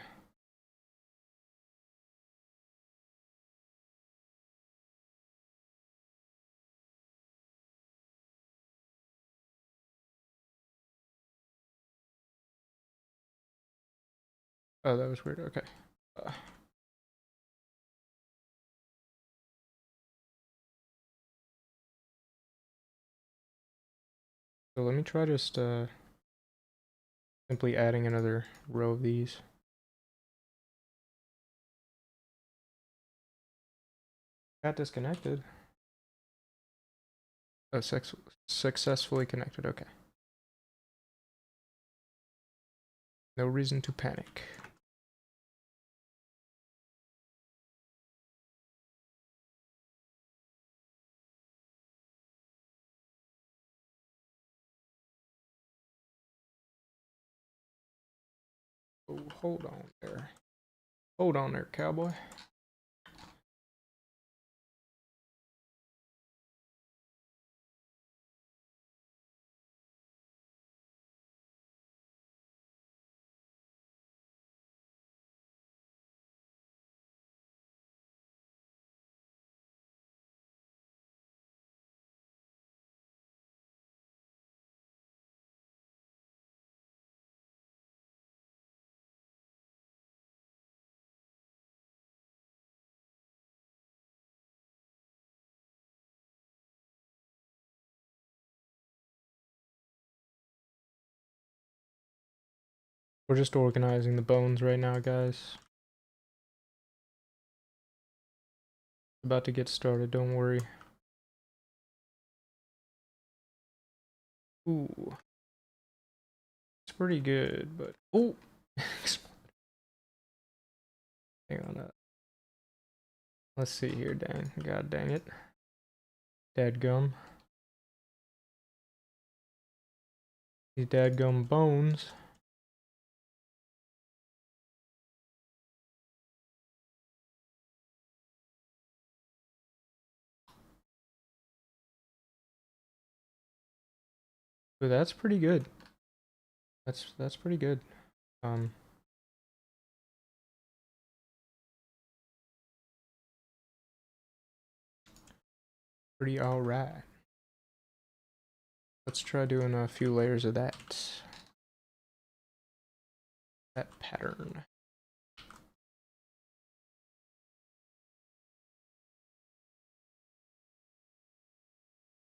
Oh, that was weird. Okay. So let me try just simply adding another row of these. Got disconnected. Oh, successfully connected. Okay. No reason to panic. Oh, hold on there. Hold on there, cowboy. We're just organizing the bones right now, guys. About to get started, don't worry. Ooh. It's pretty good, but... Oh! Hang on. Let's see here, dang. God dang it. Dadgum. These dadgum bones. But that's pretty good. That's pretty good. Pretty alright. Let's try doing a few layers of that. That pattern.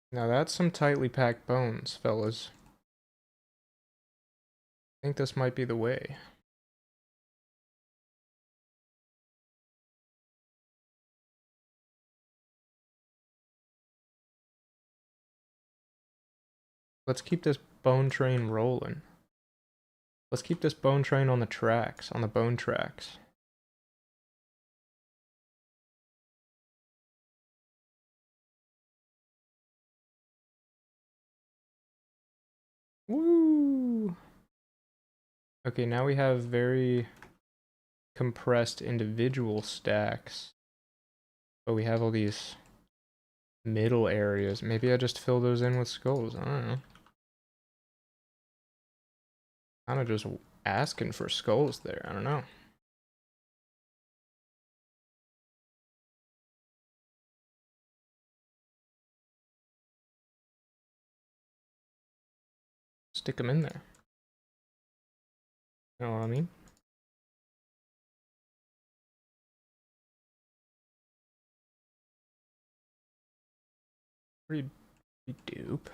Now that's some tightly packed bones, fellas. I think this might be the way. Let's keep this bone train rolling. Let's keep this bone train on the tracks, on the bone tracks. Woo! Okay, now we have very compressed individual stacks. But we have all these middle areas. Maybe I just fill those in with skulls. I don't know. Kind of just asking for skulls there. I don't know. Stick them in there. You know what I mean? Pretty dupe.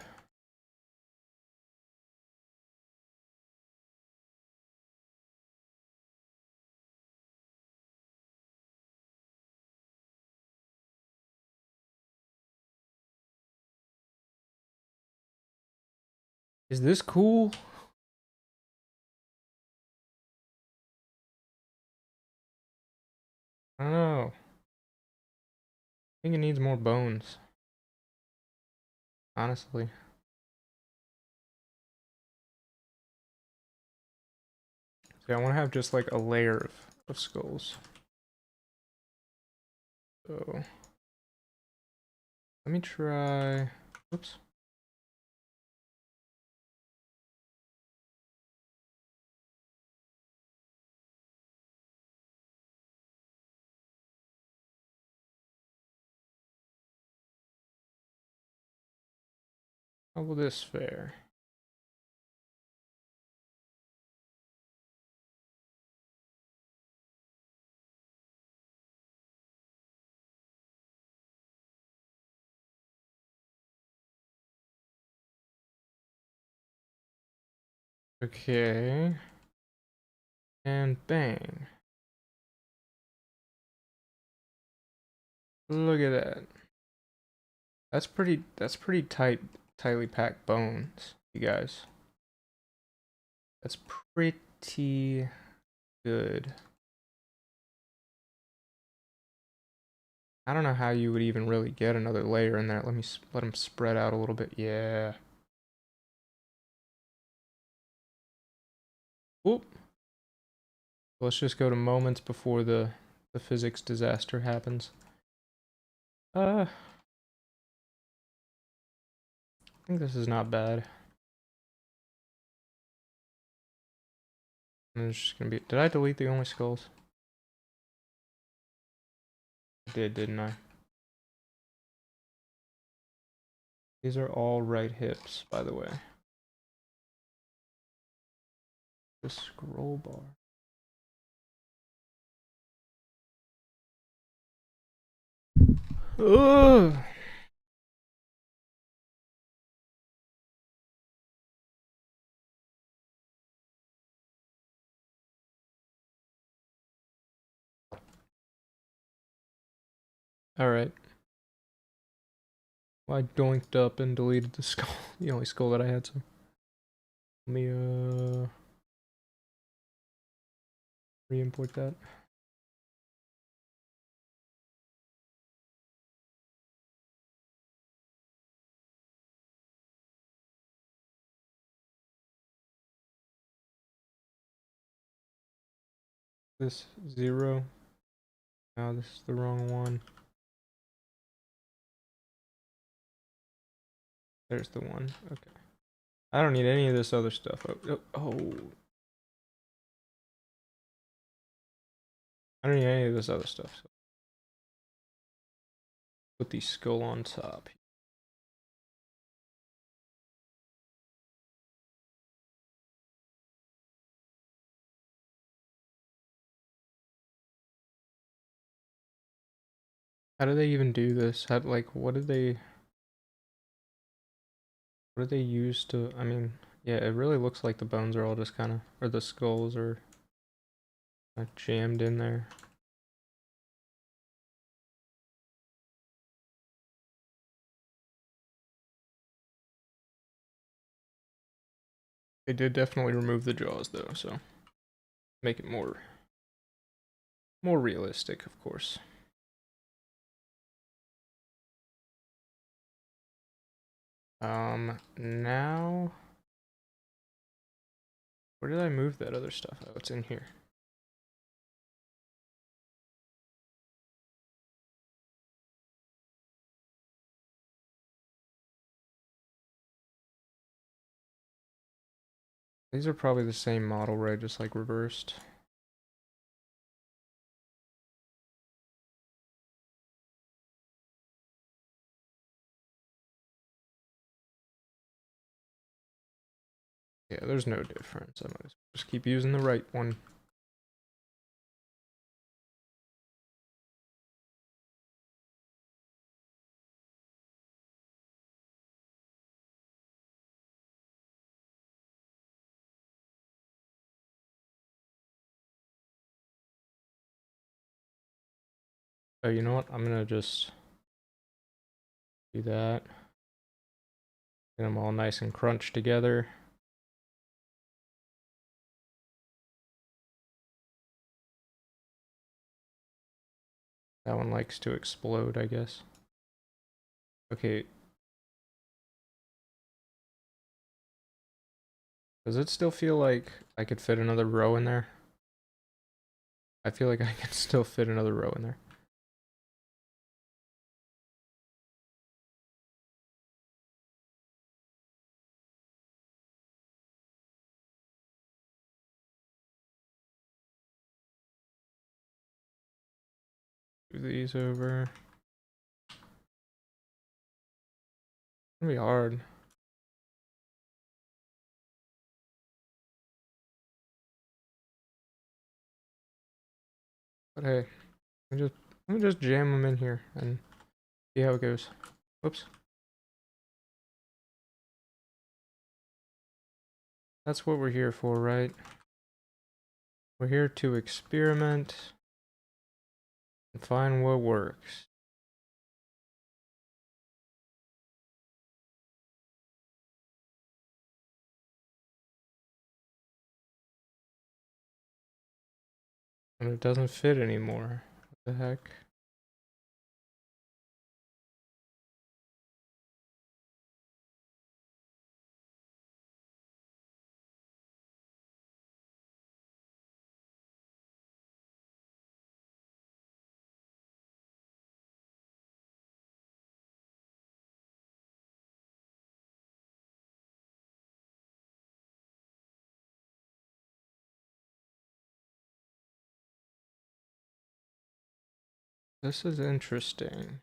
Is this cool? I don't know. I think it needs more bones. Honestly. See, I want to have just like a layer of skulls. So let me try. Oops. How will this fare? Okay. And bang. Look at that. That's pretty tightly packed bones, you guys. That's pretty good. I don't know how you would even really get another layer in there. Let them spread out a little bit. Yeah. Oop. Let's just go to moments before the physics disaster happens. I think this is not bad. And it's just gonna be. Did I delete the only skulls? I did, didn't I? These are all right hips, by the way. The scroll bar. Ugh. All right. Well, I doinked up and deleted the skull, the only skull that I had. So let me re-import that. This 0. No, this is the wrong one. There's the one. Okay. I don't need any of this other stuff. Oh. I don't need any of this other stuff. So put the skull on top. How do they even do this? How, like, what do they use to, I mean, yeah, it really looks like the bones are all just kind of, or the skulls are jammed in there. They did definitely remove the jaws though, so make it more realistic, of course. Now, where did I move that other stuff? Oh, it's in here. These are probably the same model, right? Just like reversed. Yeah, there's no difference. I might just keep using the right one. Oh, you know what? I'm gonna just do that. Get them all nice and crunched together. That one likes to explode, I guess. Okay. Does it still feel like I could fit another row in there? I feel like I could still fit another row in there. Move these over. It's gonna be hard. But hey, let me just jam them in here and see how it goes. Whoops. That's what we're here for, right? We're here to experiment and find what works. And it doesn't fit anymore. What the heck? This is interesting.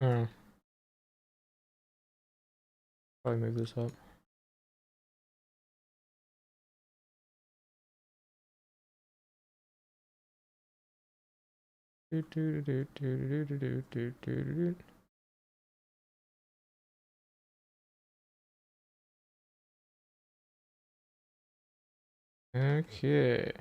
Oh, probably move this up. Okay.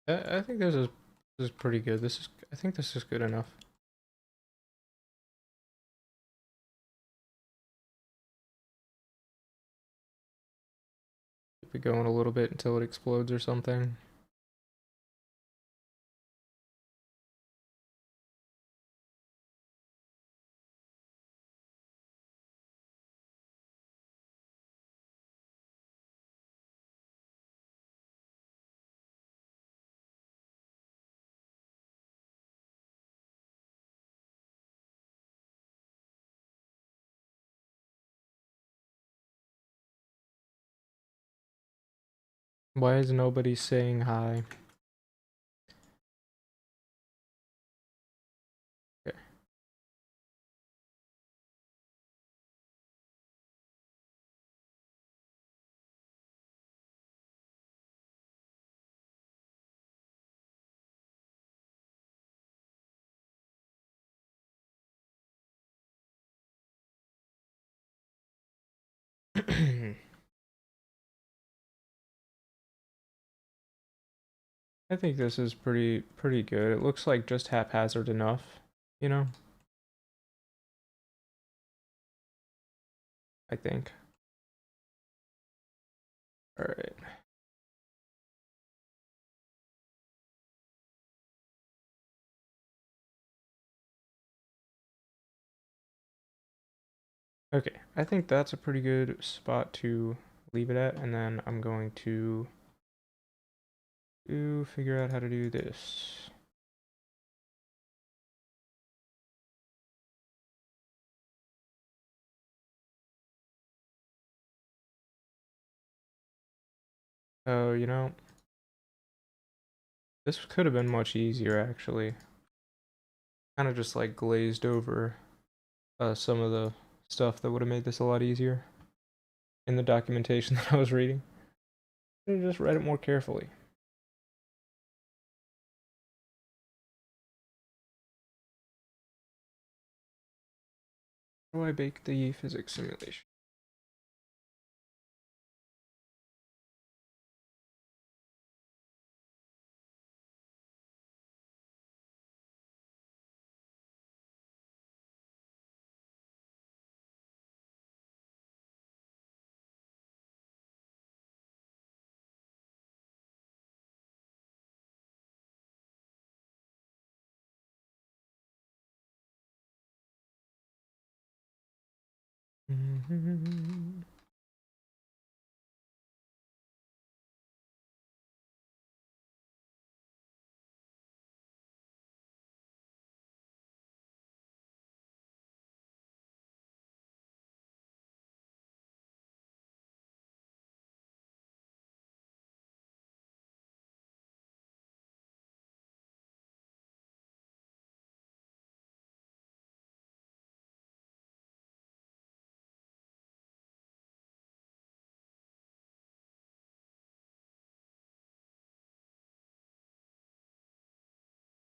I think this is pretty good. I think this is good enough. Keep it going a little bit until it explodes or something. Why is nobody saying hi? Okay. I think this is pretty good. It looks like just haphazard enough, you know? I think. All right. Okay, I think that's a pretty good spot to leave it at, and then I'm going to figure out how to do this. Oh, you know, this could have been much easier actually. Kind of just like glazed over some of the stuff that would have made this a lot easier in the documentation that I was reading. I just read it more carefully. How do I bake the physics simulation?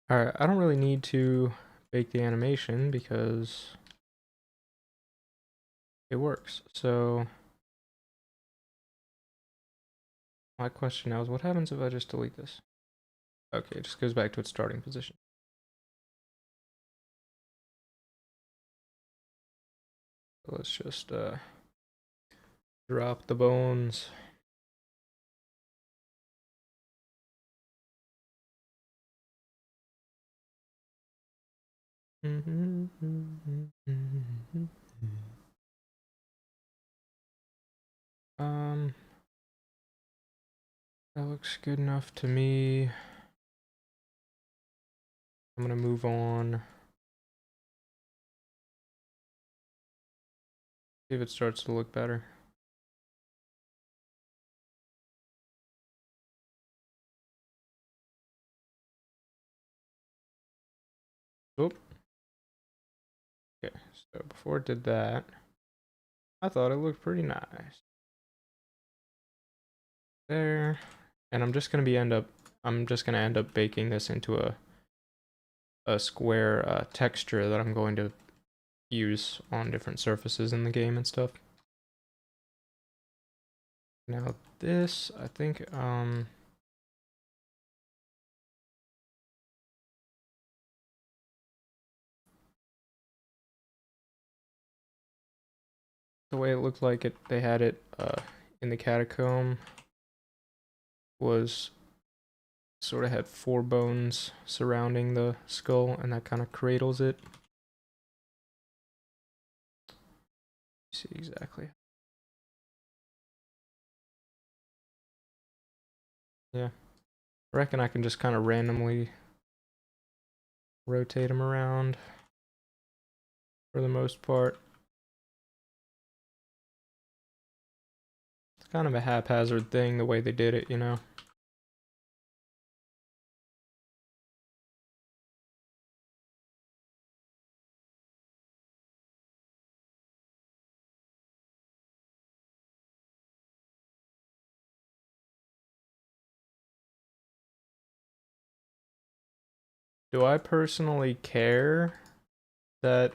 Alright, I don't really need to bake the animation because it works. So my question now is what happens if I just delete this? Okay, it just goes back to its starting position. So let's just drop the bones. Um, that looks good enough to me. I'm gonna move on. See if it starts to look better. Oop. Okay, so before it did that, I thought it looked pretty nice. There. And I'm just gonna end up baking this into a square texture that I'm going to use on different surfaces in the game and stuff. Now this, I think, the way it looked like they had it in the catacomb was sort of had 4 bones surrounding the skull, and that kind of cradles it. See exactly. Yeah, I reckon I can just kind of randomly rotate them around for the most part. It's kind of a haphazard thing the way they did it, you know. Do I personally care that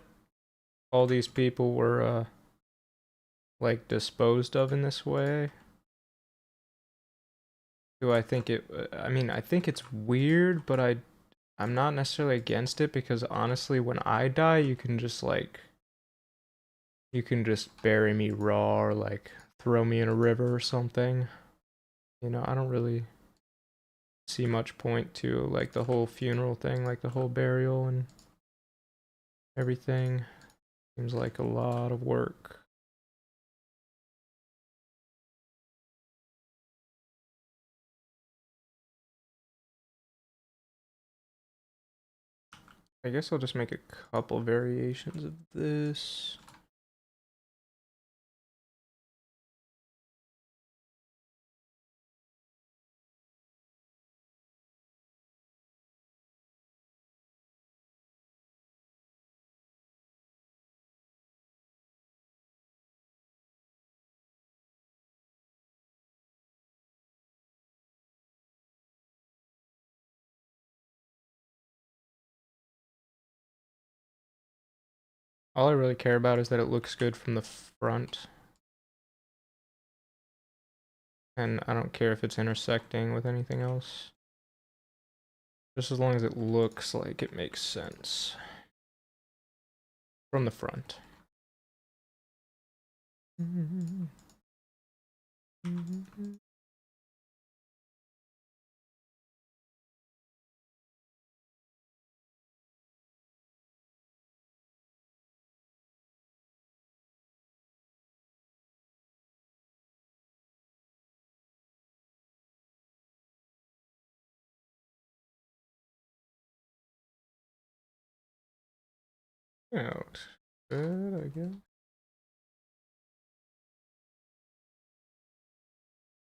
all these people were like disposed of in this way? Do I think it I mean, I think it's weird, but I'm not necessarily against it because honestly, when I die, you can just bury me raw or like throw me in a river or something. You know, I don't really see much point to like the whole funeral thing, like the whole burial and everything. Seems like a lot of work. I guess I'll just make a couple variations of this. All I really care about is that it looks good from the front. And I don't care if it's intersecting with anything else. Just as long as it looks like it makes sense. From the front. Out. Good, I guess.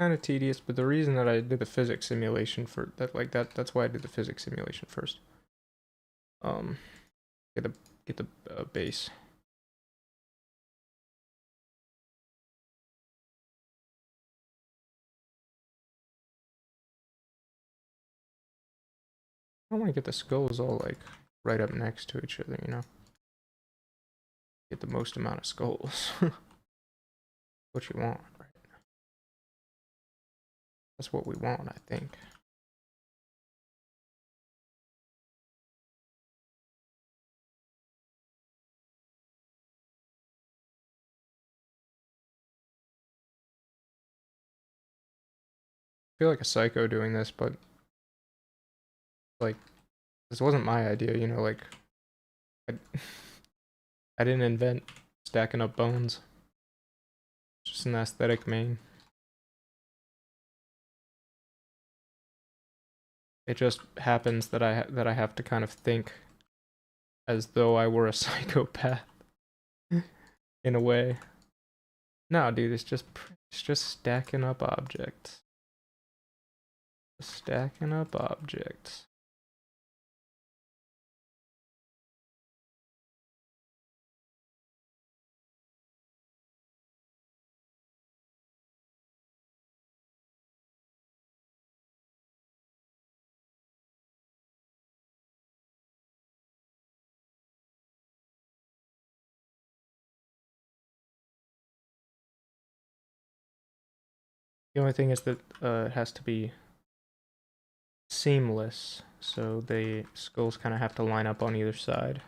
Kind of tedious, but the reason that I did the physics simulation for that, like that's why I did the physics simulation first. Um, get the base. I don't want to get the skulls all like right up next to each other, you know. Get the most amount of skulls. What you want, right? That's what we want, I think. I feel like a psycho doing this, but like this wasn't my idea, you know, like I, I didn't invent stacking up bones. It's just an aesthetic main. It just happens that I have to kind of think as though I were a psychopath in a way. No, dude, it's just stacking up objects. Stacking up objects. The only thing is that it has to be seamless, so the skulls kind of have to line up on either side.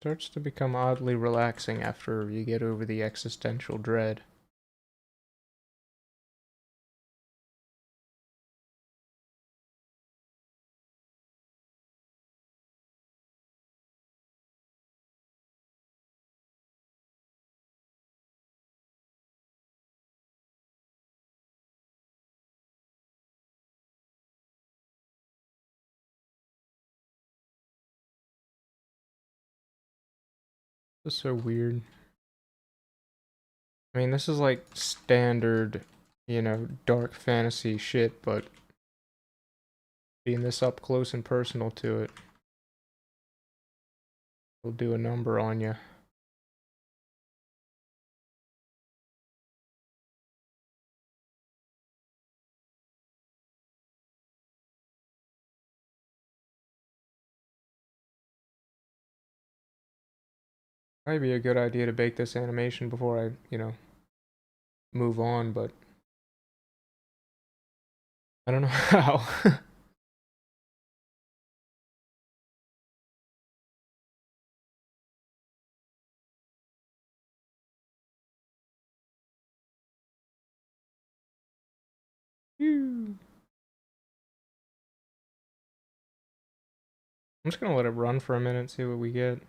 Starts to become oddly relaxing after you get over the existential dread. This is so weird. I mean, this is like standard, you know, dark fantasy shit, but being this up close and personal to it will do a number on you. Might be a good idea to bake this animation before I, you know, move on, but I don't know how. I'm just gonna let it run for a minute, see what we get.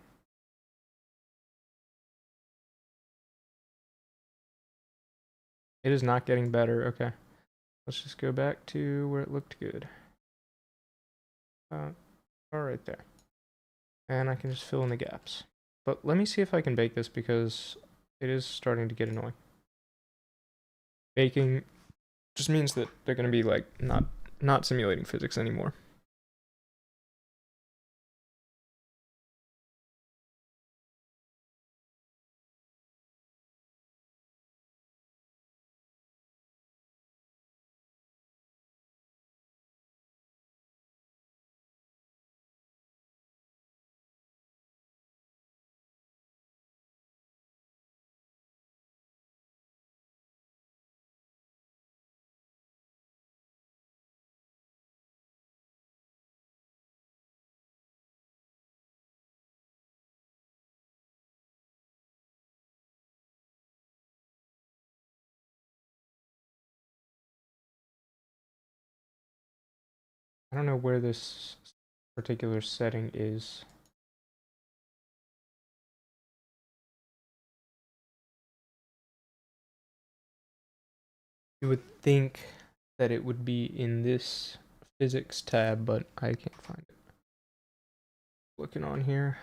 It is not getting better. Okay. Let's just go back to where it looked good. All right there. And I can just fill in the gaps. But let me see if I can bake this because it is starting to get annoying. Baking just means that they're going to be like not simulating physics anymore. I don't know where this particular setting is. You would think that it would be in this physics tab, but I can't find it. Looking on here.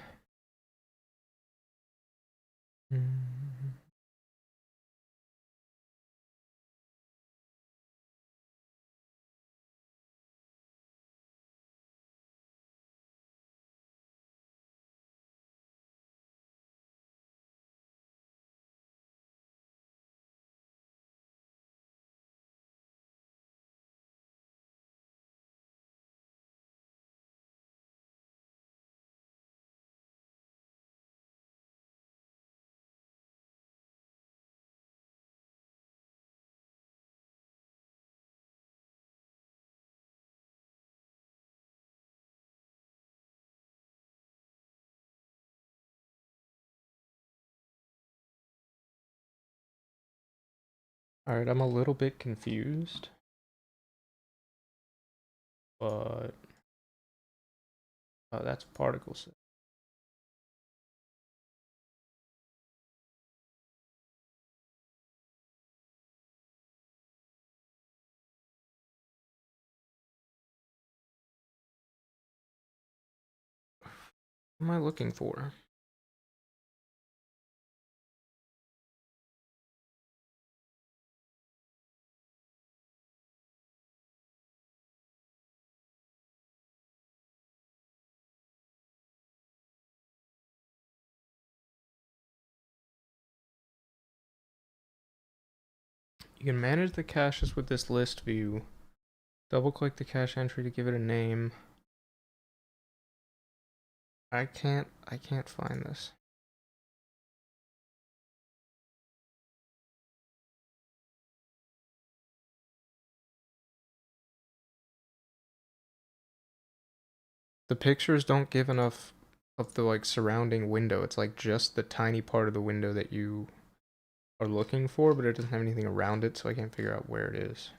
All right, I'm a little bit confused, but that's particles. What am I looking for? You can manage the caches with this list view. Double click the cache entry to give it a name. I can't find this. The pictures don't give enough of the like surrounding window. It's like just the tiny part of the window that you are looking for, but it doesn't have anything around it, so I can't figure out where it is.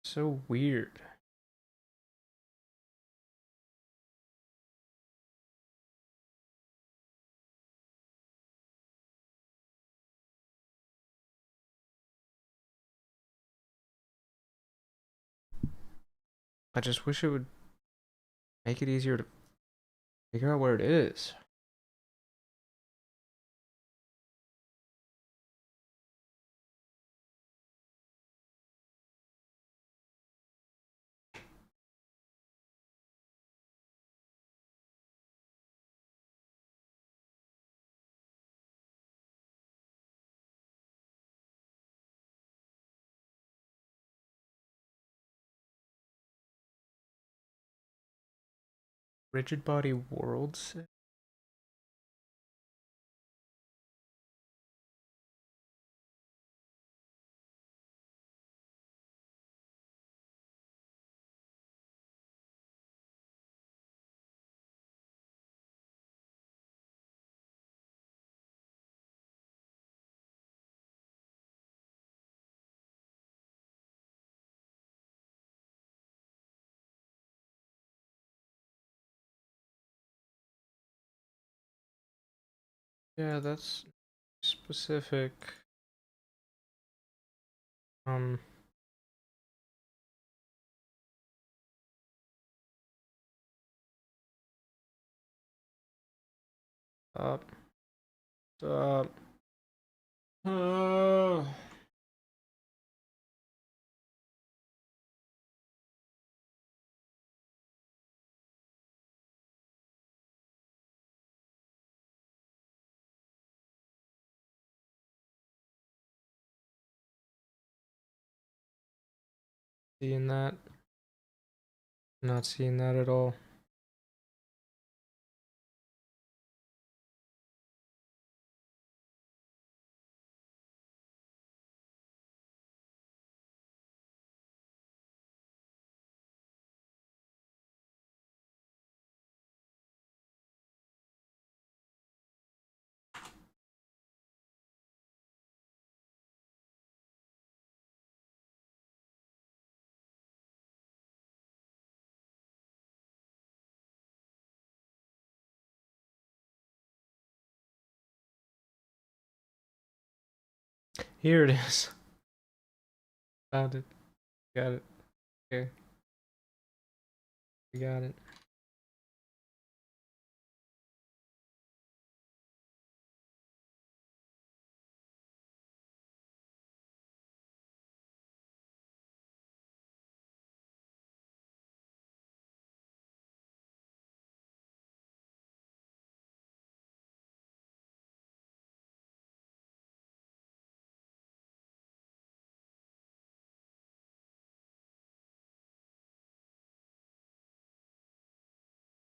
So weird. I just wish it would make it easier to figure out where it is. Rigid body worlds. Yeah, that's specific. Um, Stop. Stop. Uh, seeing that? Not seeing that at all. Here it is. Found it. Got it. Okay. We got it.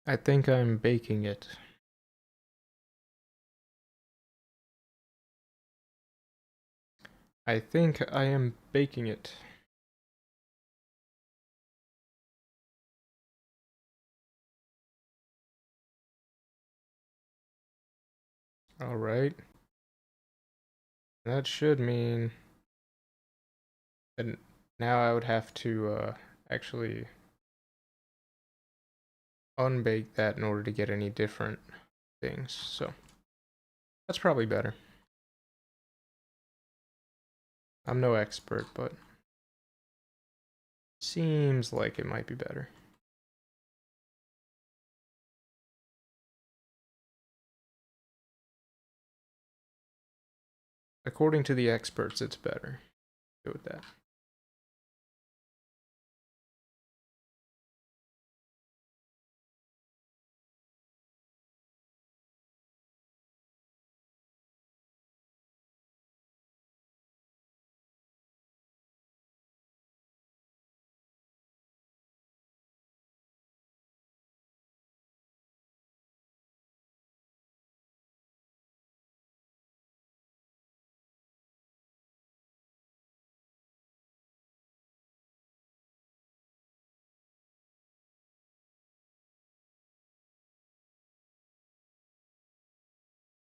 I think I'm baking it. I think I am baking it. Alright. That should mean that now I would have to actually unbake that in order to get any different things. So that's probably better. I'm no expert, but seems like it might be better. According to the experts, it's better. Go with that.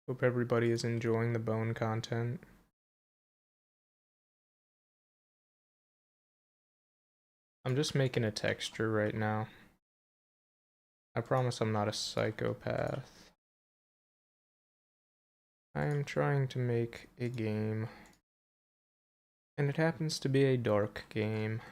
Hope everybody is enjoying the bone content. I'm just making a texture right now. I promise I'm not a psychopath. I am trying to make a game, and it happens to be a dark game.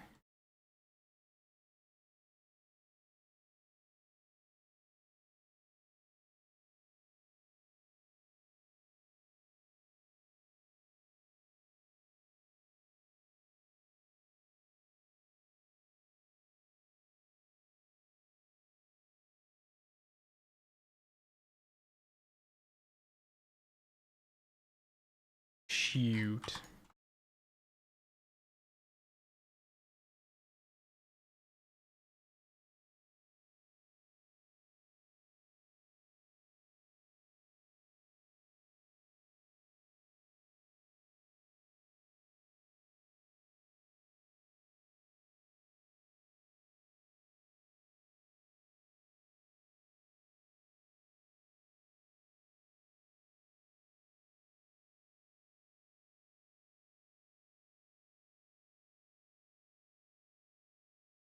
Shoot.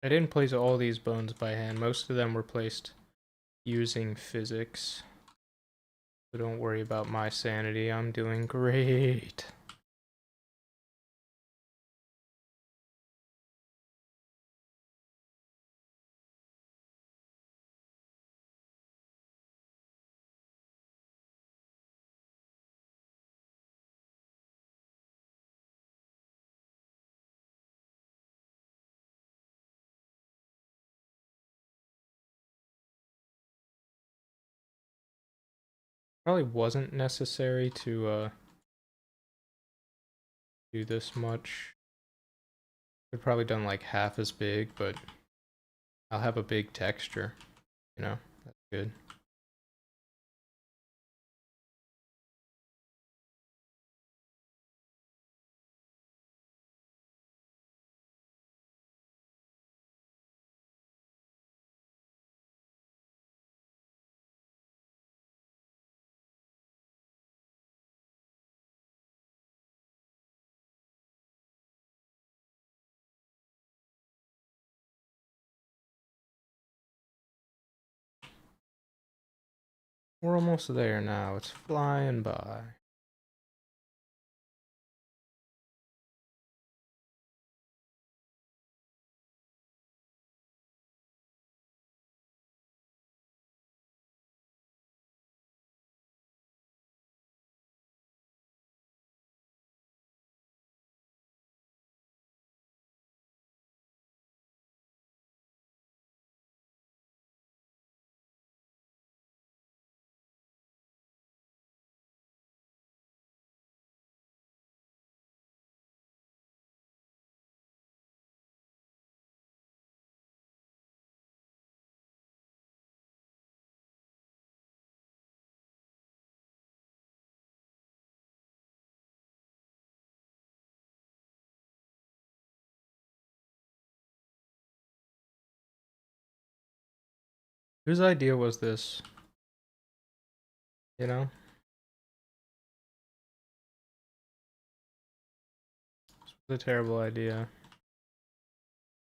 I didn't place all these bones by hand. Most of them were placed using physics. So don't worry about my sanity. I'm doing great. Probably wasn't necessary to do this much. Could probably done like half as big, but I'll have a big texture, you know, that's good. We're almost there now. It's flying by. Whose idea was this? You know? This was a terrible idea.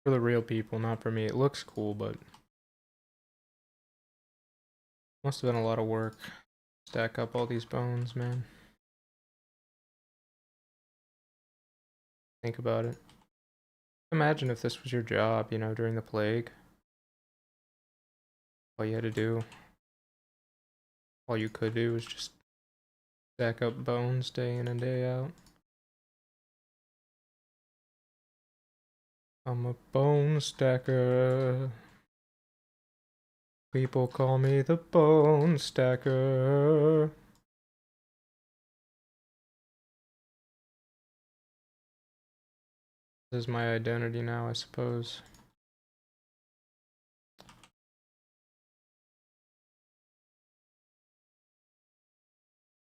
For the real people, not for me. It looks cool, but must have been a lot of work. Stack up all these bones, man. Think about it. Imagine if this was your job, you know, during the plague. All you had to do, all you could do was just stack up bones day in and day out. I'm a bone stacker. People call me the bone stacker. This is my identity now, I suppose.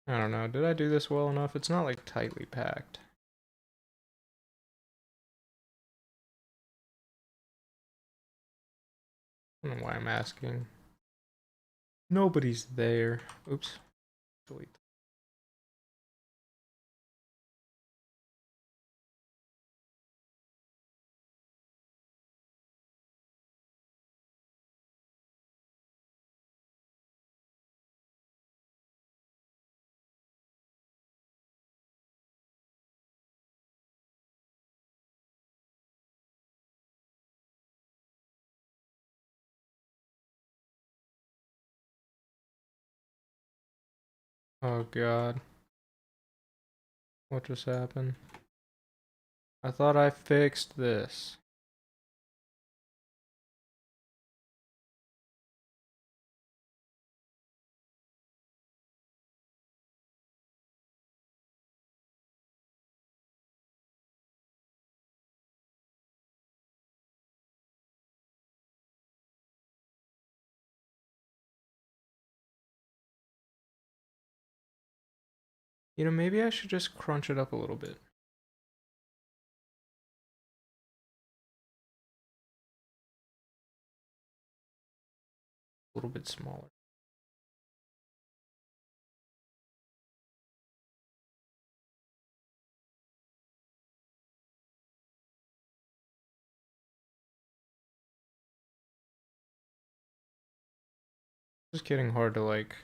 I don't know, did I do this well enough? It's not like tightly packed. I don't know why I'm asking. Nobody's there. Oops. Delete. Oh god. What just happened? I thought I fixed this. You know, maybe I should just crunch it up a little bit. A little bit smaller. It's getting hard to like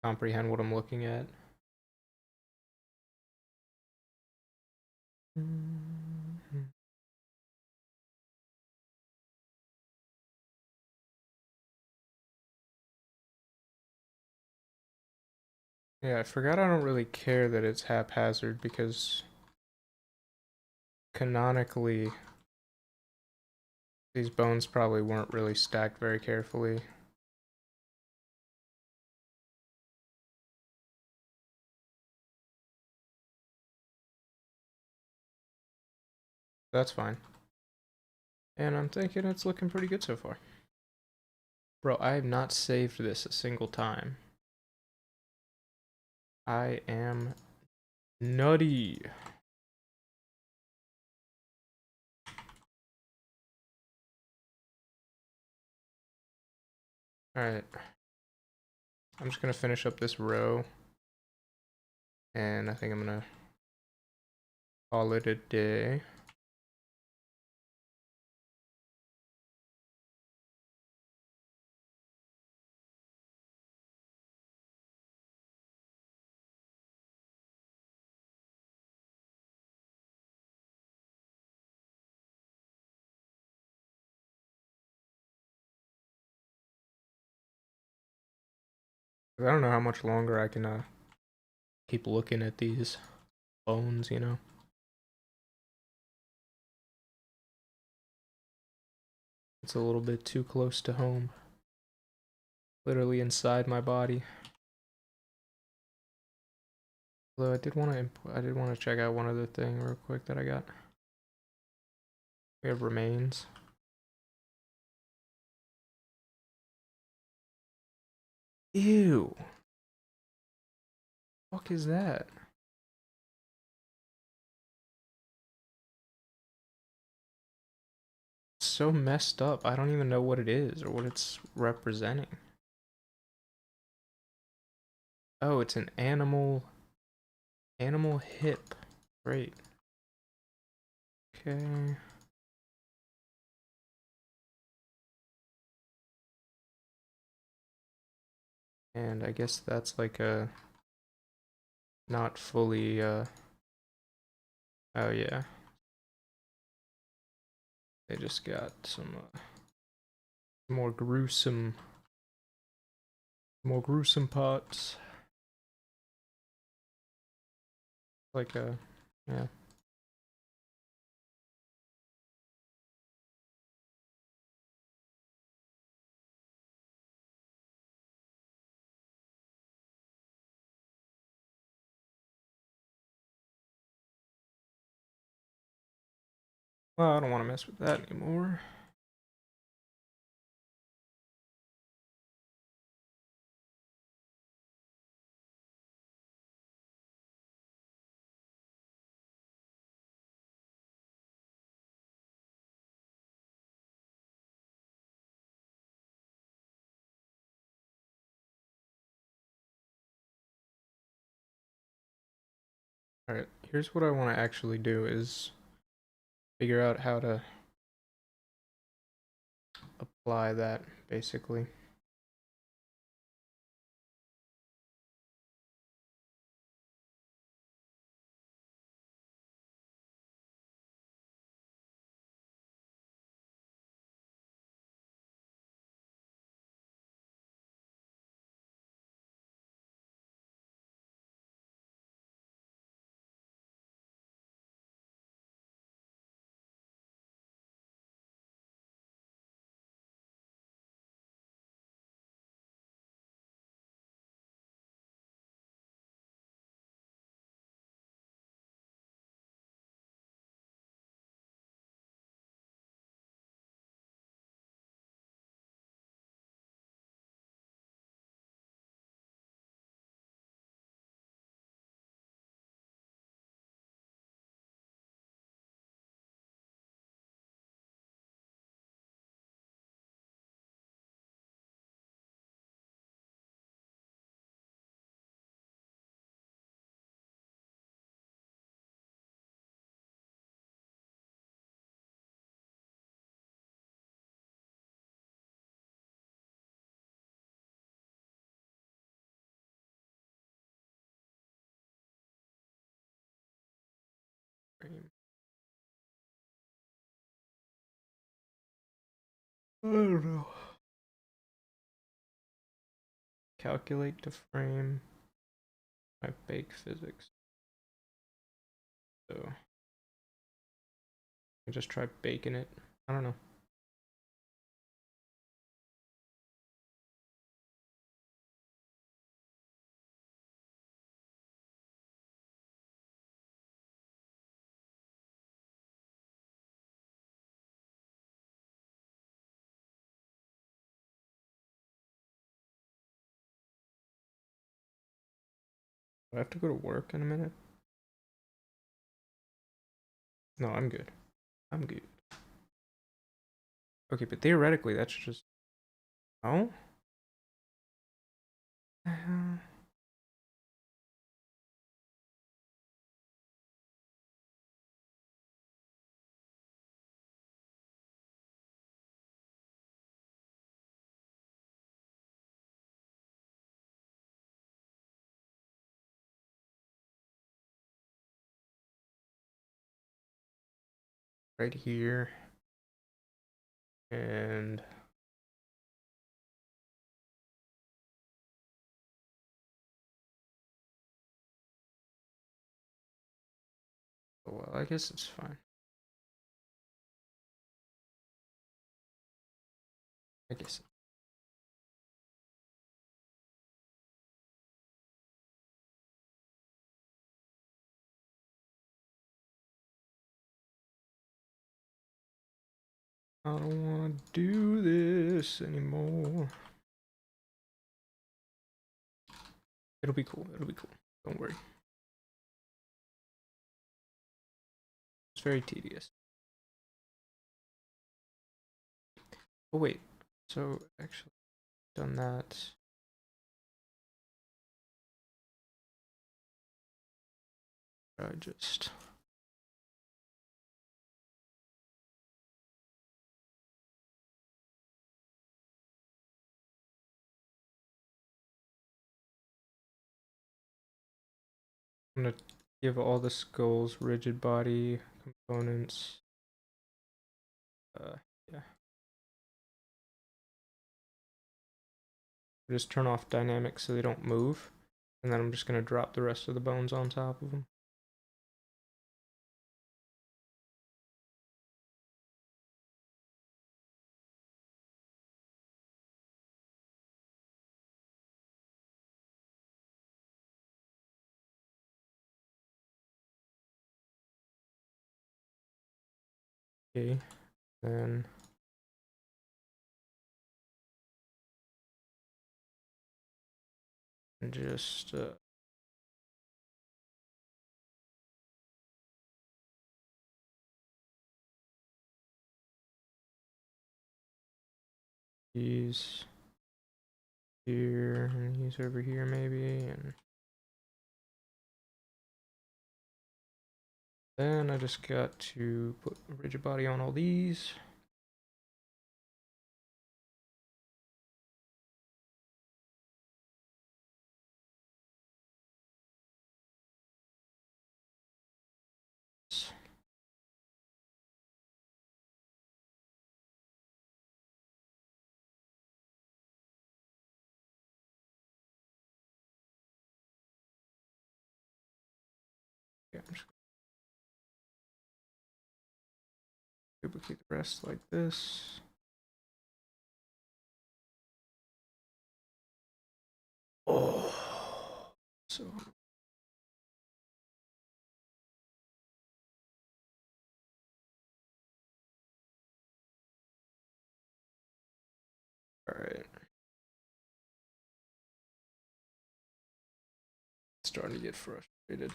comprehend what I'm looking at. Yeah, I forgot I don't really care that it's haphazard because canonically these bones probably weren't really stacked very carefully. That's fine. And I'm thinking it's looking pretty good so far. Bro, I have not saved this a single time. I am nutty. Alright. I'm just gonna finish up this row. And I think I'm gonna call it a day. I don't know how much longer I can keep looking at these bones, you know? It's a little bit too close to home. Literally inside my body. Although I did want to check out one other thing real quick that I got. We have remains. Ew. Fuck is that? It's so messed up. I don't even know what it is or what it's representing. Oh, it's an animal hip. Great. Okay. And I guess that's like a not fully oh yeah. They just got some more gruesome parts. Like yeah. Well, I don't want to mess with that anymore. Alright, here's what I want to actually do is figure out how to apply that, basically. I don't know. Calculate to frame my bake physics. So I just try baking it. I don't know. Do I have to go to work in a minute? No, I'm good. I'm good. Okay, but theoretically, that's just. Oh? Right here. And oh, well, I guess it's fine. I guess. I don't want to do this anymore. It'll be cool. It'll be cool. Don't worry. It's very tedious. Oh, wait. So, actually, done that. I just. I'm gonna give all the skulls rigid body components. Yeah. Just turn off dynamics so they don't move. And then I'm just gonna drop the rest of the bones on top of them. Okay. Then just these here and these over here maybe, and then I just got to put a rigid body on all these. Yeah, I'm just gonna duplicate the rest like this. Oh, so all right. Starting to get frustrated.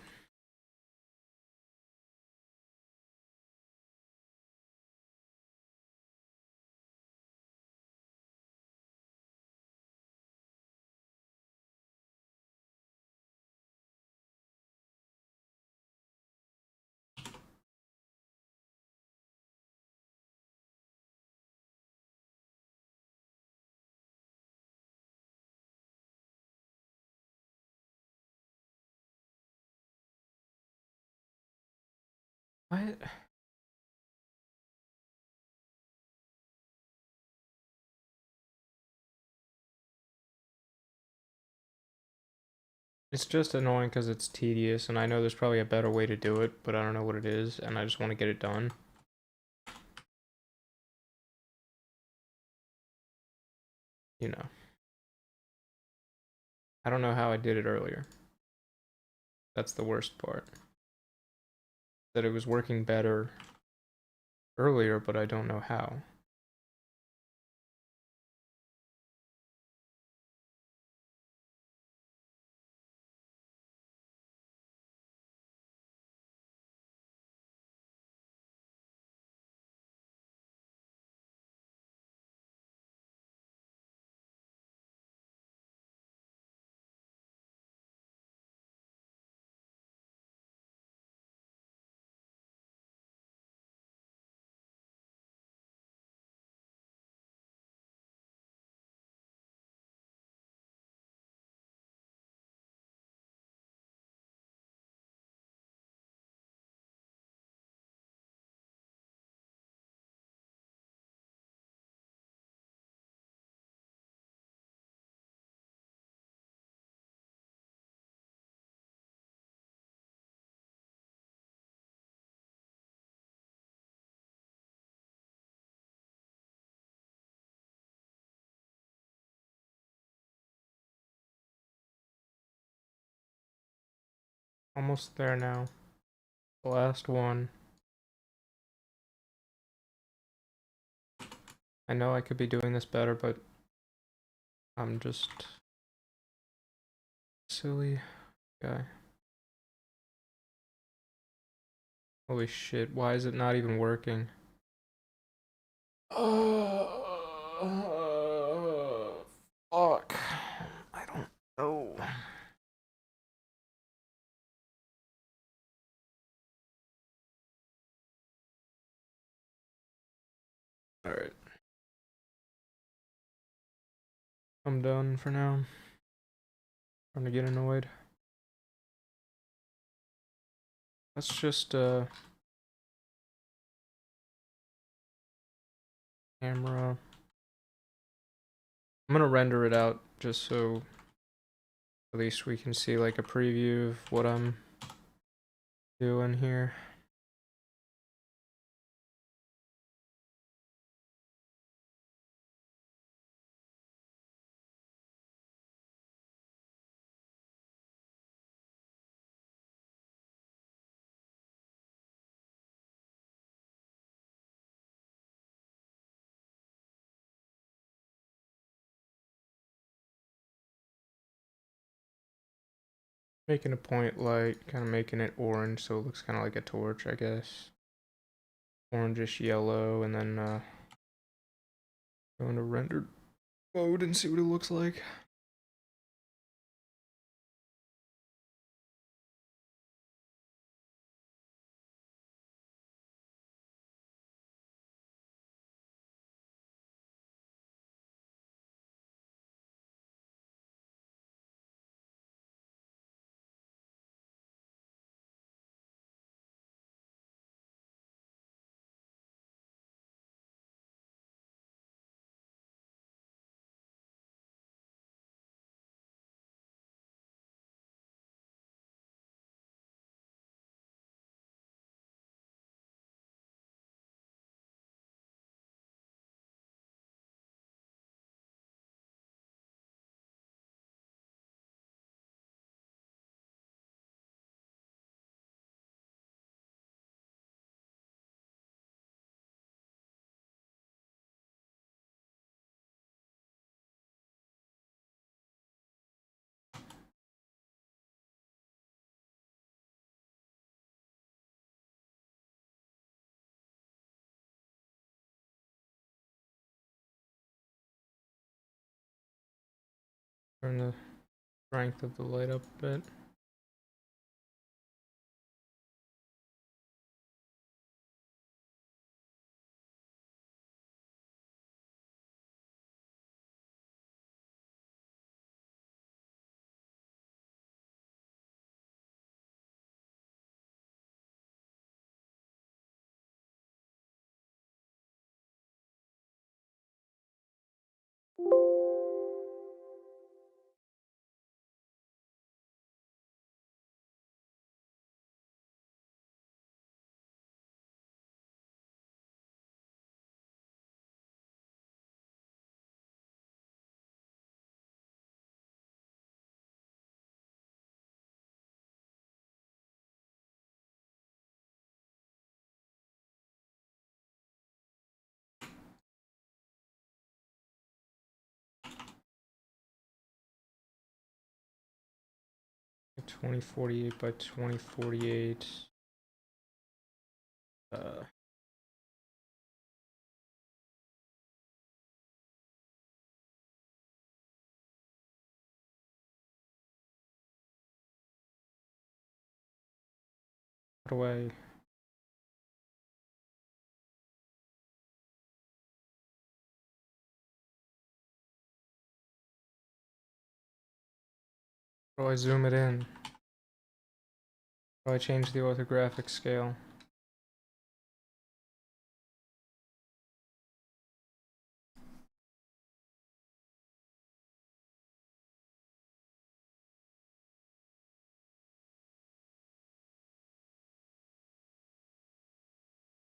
What? It's just annoying because it's tedious, and I know there's probably a better way to do it, but I don't know what it is, and I just want to get it done. You know. I don't know how I did it earlier. That's the worst part. That it was working better earlier, but I don't know how. Almost there now. The last one. I know I could be doing this better, but I'm just silly guy. Holy shit, why is it not even working? Fuck. I don't know. Alright. I'm done for now. I'm gonna get annoyed. Let's just, camera. I'm gonna render it out just so at least we can see like a preview of what I'm doing here. Making a point light, kind of making it orange so it looks kind of like a torch, I guess. Orangish yellow, and then go into rendered mode and see what it looks like. Turn the strength of the light up a bit. 2048 by 2048. How do I... How do I zoom it in? How do I change the orthographic scale?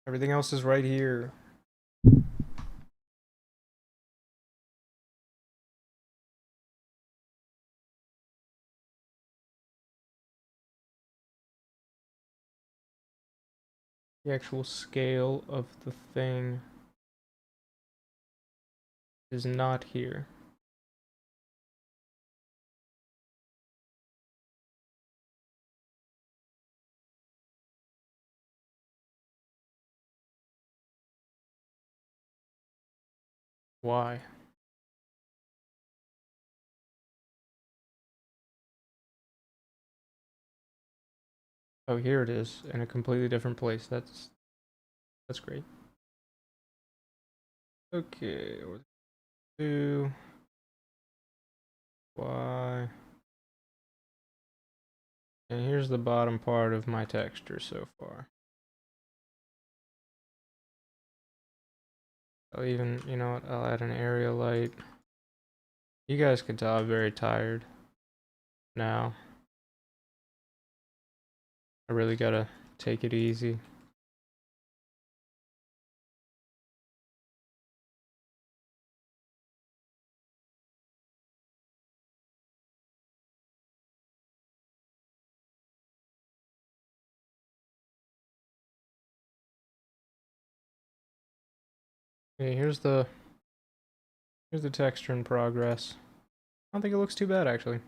Everything else is right here. The actual scale of the thing is not here. Why? Oh, here it is, in a completely different place. That's great. Okay, what do Y. And here's the bottom part of my texture so far. I'll even, you know what, I'll add an area light. You guys can tell I'm very tired now. I really gotta take it easy. Okay, here's the texture in progress. I don't think it looks too bad actually.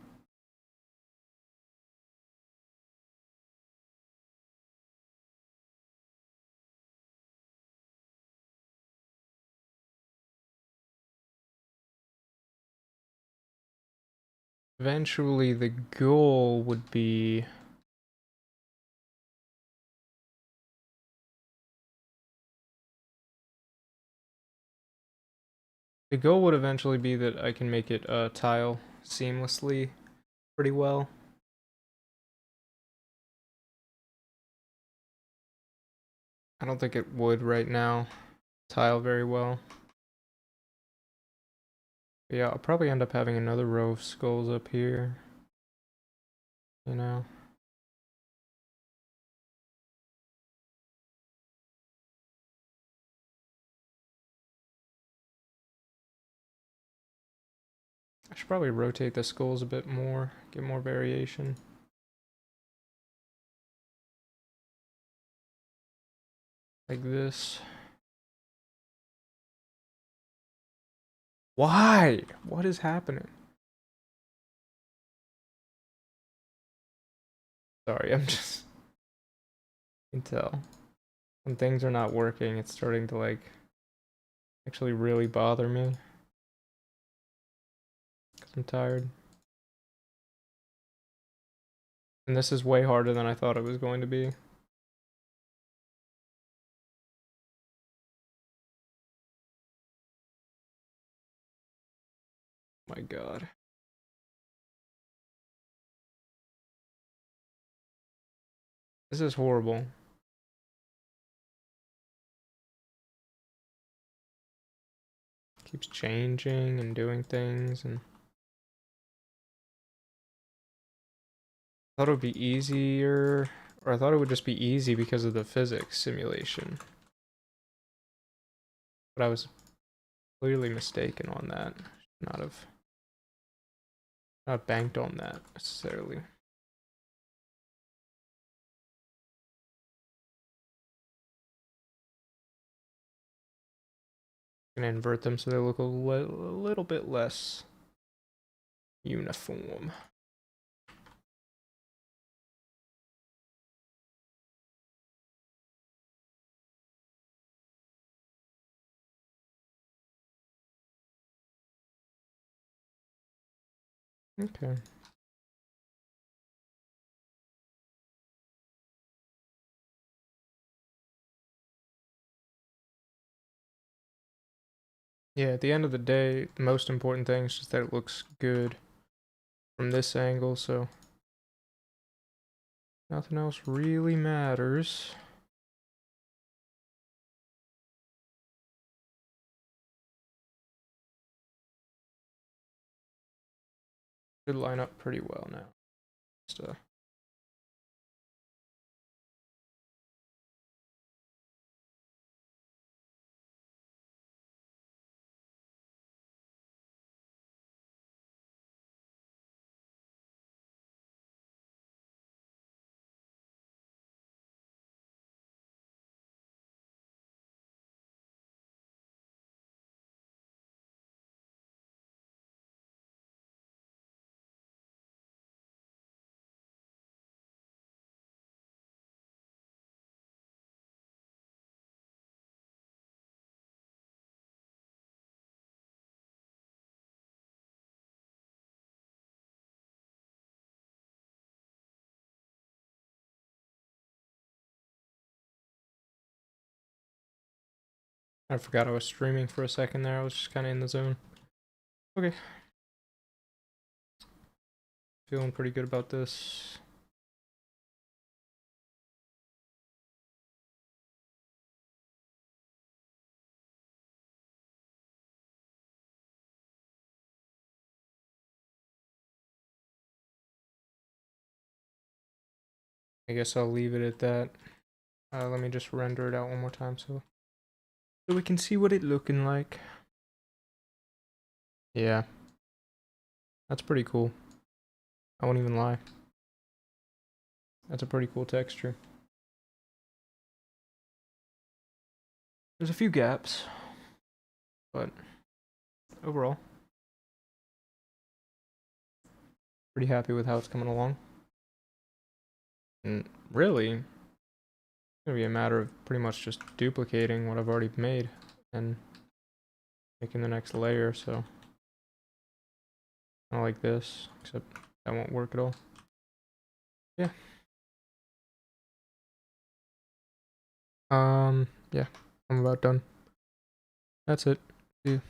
Eventually the goal would be eventually be that I can make it tile seamlessly pretty well. I don't think it would right now tile very well. But yeah, I'll probably end up having another row of skulls up here. You know. I should probably rotate the skulls a bit more, get more variation. Like this. Why? What is happening? Sorry, I'm just... You can tell. When things are not working, it's starting to like actually really bother me. Because I'm tired. And this is way harder than I thought it was going to be. My god. This is horrible. Keeps changing and doing things, and I thought it would be easier, or I thought it would just be easy because of the physics simulation. But I was clearly mistaken on that. Not banked on that necessarily. Gonna invert them so they look a little bit less uniform. Okay. Yeah, at the end of the day, the most important thing is just that it looks good from this angle, so nothing else really matters. Should line up pretty well now. Just, I forgot I was streaming for a second there. I was just kind of in the zone. Okay. Feeling pretty good about this. I guess I'll leave it at that. Let me just render it out one more time so we can see what it's looking like. Yeah. That's pretty cool. I won't even lie. That's a pretty cool texture. There's a few gaps, but overall, pretty happy with how it's coming along. And really, it's gonna be a matter of pretty much just duplicating what I've already made and making the next layer, so kind of like this, except that won't work at all. Yeah. Yeah, I'm about done. That's it. See you.